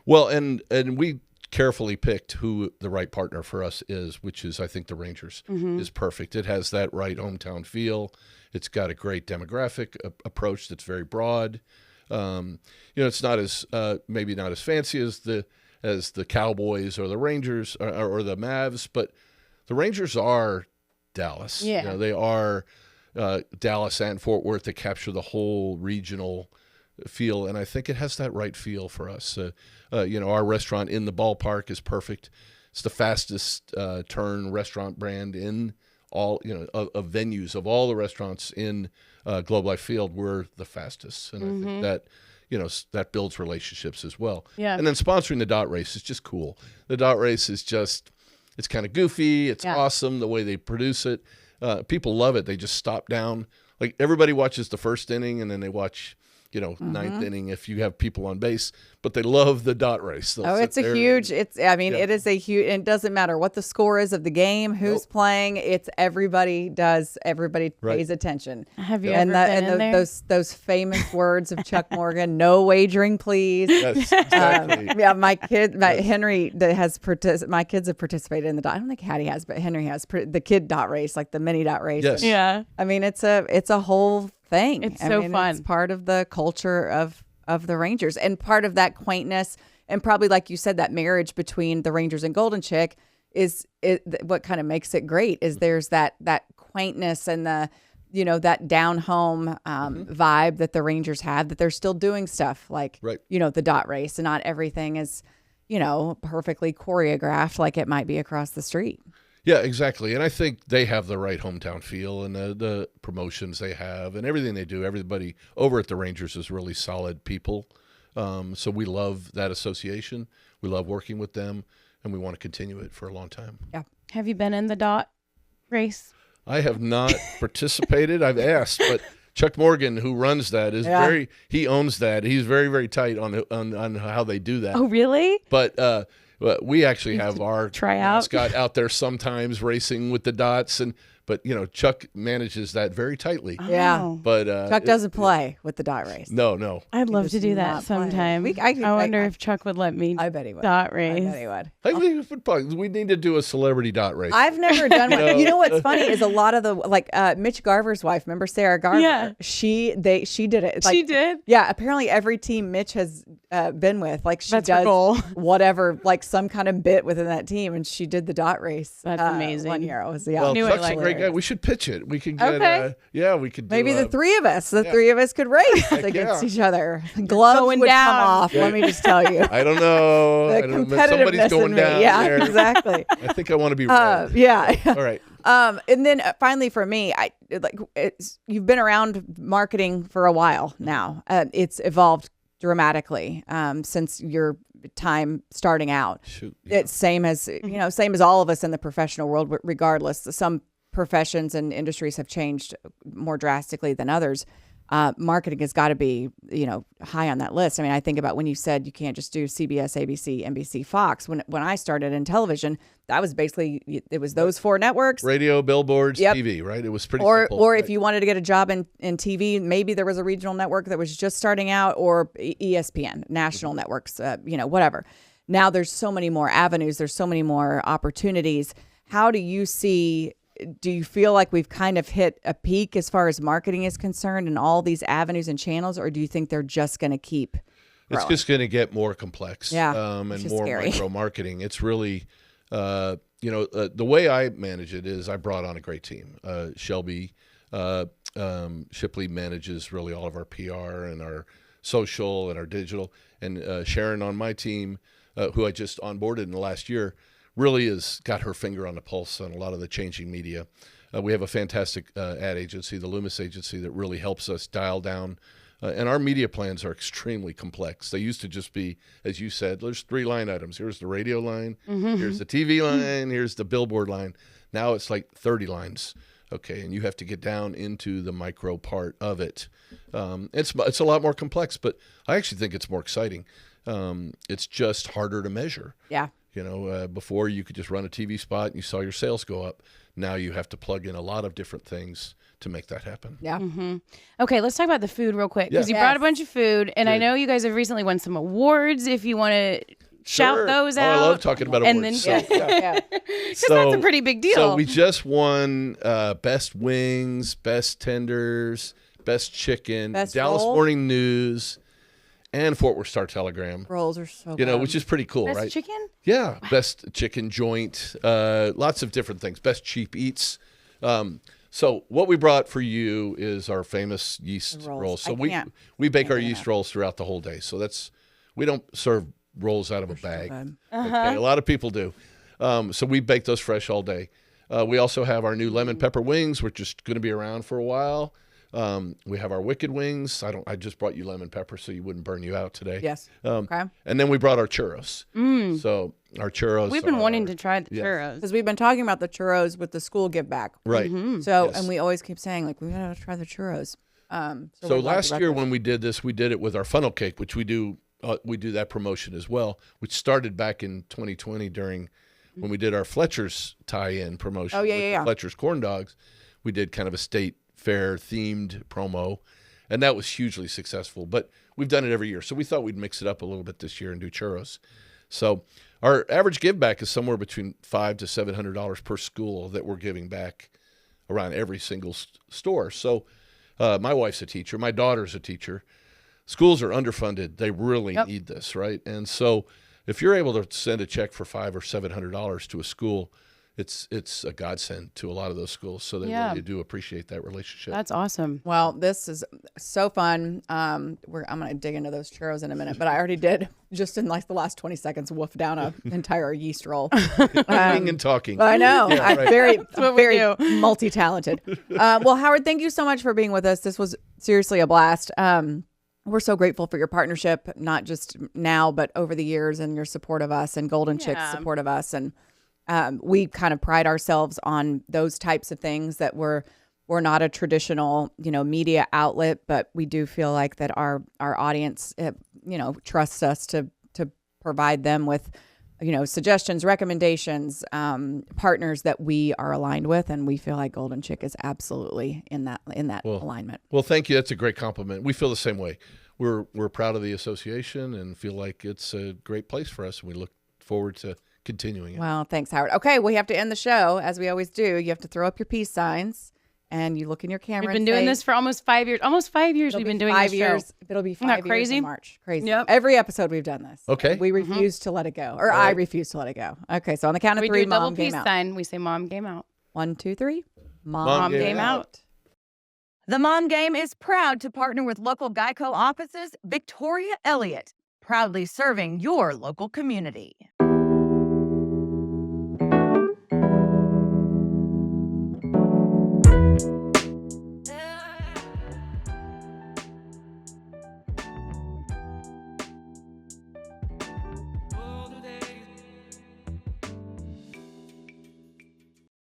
Well, and we carefully picked who the right partner for us is, which is, I think, the Rangers is perfect. It has that right hometown feel. It's got a great demographic approach that's very broad. It's not as maybe not as fancy as the Cowboys or the Rangers or the Mavs, but the Rangers are Dallas. Yeah. They are Dallas and Fort Worth that capture the whole regional feel, and I think it has that right feel for us. Our restaurant in the ballpark is perfect. It's the fastest turn restaurant brand in all of venues of all the restaurants in Globe Life Field. We're the fastest, and I think that that builds relationships as well. Yeah. And then sponsoring the dot race is just cool. The dot race is it's kind of goofy. It's awesome the way they produce it. People love it. They just stop down. Like everybody watches the first inning and then they watch, ninth inning if you have people on base, but they love the dot race. They'll It is a huge, it doesn't matter what the score is of the game, who's playing, everybody pays attention. Have you and ever been in there? those famous words of Chuck Morgan, no wagering, please. Yes, exactly. My kid, Henry my kids have participated in the dot. I don't think Hattie has, but Henry has the kid dot race, like the mini dot race. Yes. Yeah. It's a whole thing. It's so fun. It's part of the culture of the Rangers, and part of that quaintness, and probably like you said, that marriage between the Rangers and Golden Chick is what kind of makes it great. Is there's that quaintness and the that down home vibe that the Rangers have, that they're still doing stuff like the dot race, and not everything is perfectly choreographed like it might be across the street. Yeah, exactly. And I think they have the right hometown feel, and the promotions they have and everything they do. Everybody over at the Rangers is really solid people. So we love that association. We love working with them, and we want to continue it for a long time. Yeah. Have you been in the dot race? I have not participated. I've asked, but Chuck Morgan, who runs that, is he owns that. He's very, very tight on how they do that. Oh, really? But we actually have our tryout Scott out there sometimes racing with the dots, but Chuck manages that very tightly. Yeah, but Chuck doesn't play with the dot race. No. I'd love to do that sometime. I wonder if Chuck would let me. I bet he would. Dot race. I bet he would. I think we need to do a celebrity dot race. I've never done one. You know what's funny is a lot of the Mitch Garver's wife. Remember Sarah Garver? Yeah. She did it. She did. Yeah. Apparently every team Mitch has been with, like she That's her does goal. whatever, like some kind of bit within that team, and she did the dot race. That's amazing. 1 year. It was Well, knew it Chuck's like a great guy. We should pitch it. We could get. Okay. We could do, maybe the three of us. The three of us could race against each other. Gloves Going would down. come off. Let me just tell you. I don't know. The I don't know, but competitiveness somebody's going in me. down Yeah, there. exactly. I think I want to be red. Yeah. All right. And then finally for me, you've been around marketing for a while now. It's evolved dramatically since your time starting out. Shoot, yeah. It's same as all of us in the professional world, regardless. Some professions and industries have changed more drastically than others. marketing has got to be, high on that list. I mean, I think about when you said you can't just do CBS, ABC, NBC, Fox. When I started in television, that was basically, it was those 4 networks. Radio, billboards, Yep. TV, right? It was pretty Or simple. or right? if you wanted to get a job in TV, maybe there was a regional network that was just starting out, or ESPN, national networks, whatever. Now there's so many more avenues. There's so many more opportunities. How do you feel like we've kind of hit a peak as far as marketing is concerned and all these avenues and channels, or do you think they're just going to keep growing? It's just going to get more complex, Yeah, and which is more scary. micro marketing. It's really, the way I manage it is I brought on a great team. Shelby Shipley manages really all of our PR and our social and our digital, and Sharon on my team, who I just onboarded in the last year, really has got her finger on the pulse on a lot of the changing media. We have a fantastic ad agency, the Loomis Agency, that really helps us dial down. And our media plans are extremely complex. They used to just be, as you said, there's 3 line items. Here's the radio line, here's the TV line, here's the billboard line. Now it's like 30 lines, okay? And you have to get down into the micro part of it. It's a lot more complex, but I actually think it's more exciting. It's just harder to measure. Yeah. Before you could just run a TV spot and you saw your sales go up. Now you have to plug in a lot of different things to make that happen. Yeah. Okay, let's talk about the food real quick because Yeah. you brought Yes. a bunch of food, and I know you guys have recently won some awards. If you want to shout Sure. those Oh, out, I love talking about and awards. then Yeah. because that's a pretty big deal. So we just won best wings, best tenders, best chicken, Best Dallas roll. Morning News, and Fort Worth Star Telegram. Rolls are so good. Which is pretty cool, Best right? chicken. Yeah, best chicken joint, lots of different things. Best cheap eats. So what we brought for you is our famous yeast The rolls. rolls. So I we bake our get yeast enough. rolls throughout the whole day. So we don't serve rolls out of a bag. good. Okay, a lot of people do. So we bake those fresh all day. We also have our new lemon pepper wings, which is going to be around for a while. We have our wicked wings. I just brought you lemon pepper so you wouldn't burn you out today. Yes. Okay. And then we brought our churros. So our churros. We've been are- wanting to try the Yes. churros. Because we've been talking about the churros with the school give back. Right. So, Yes. and we always keep saying, like, we got to try the churros. So we're glad last about year this. when we did this, we did it with our funnel cake, which we do that promotion as well, which started back in 2020 when we did our Fletcher's tie-in promotion. Oh, yeah, with yeah, the yeah. Fletcher's corn dogs. We did kind of a state fair themed promo, and that was hugely successful. But we've done it every year, so we thought we'd mix it up a little bit this year and do churros. So our average give back is somewhere between $500 to $700 per school that we're giving back around every single store. So my wife's a teacher. My daughter's a teacher. Schools are underfunded. They really need this, right? And so if you're able to send a check for $500 or $700 to a school, it's a godsend to a lot of those schools. So they really do appreciate that relationship. That's awesome. Well, this is so fun. I'm going to dig into those churros in a minute, but I already did just in like the last 20 seconds wolf down an entire yeast roll. Eating and talking. I know. Yeah, I'm right. very do. multi-talented. Well, Howard, thank you so much for being with us. This was seriously a blast. We're so grateful for your partnership, not just now, but over the years, and your support of us, and Golden Chick's support of us. And we kind of pride ourselves on those types of things, that we're not a traditional, media outlet, but we do feel like that our audience, trusts us to provide them with, suggestions, recommendations, partners that we are aligned with, and we feel like Golden Chick is absolutely in that alignment. Well, thank you. That's a great compliment. We feel the same way. We're proud of the association and feel like it's a great place for us. And we look forward to continuing it. Well, thanks, Howard. Okay, we have to end the show as we always do. You have to throw up your peace signs, and you look in your camera. We've been and doing say, this for almost 5 years. Almost 5 years it'll we've be been doing 5 this years. show. It'll be Isn't that 5 years crazy? in March. Crazy. Yep. Every episode we've done this. Okay. We refuse to let it go, or I refuse to let it go. Okay, so on the count of We three, do a double Mom game peace out. sign. We say mom game out. 1, 2, 3. Mom game out. The Mom Game is proud to partner with local Geico offices, Victoria Elliott, proudly serving your local community.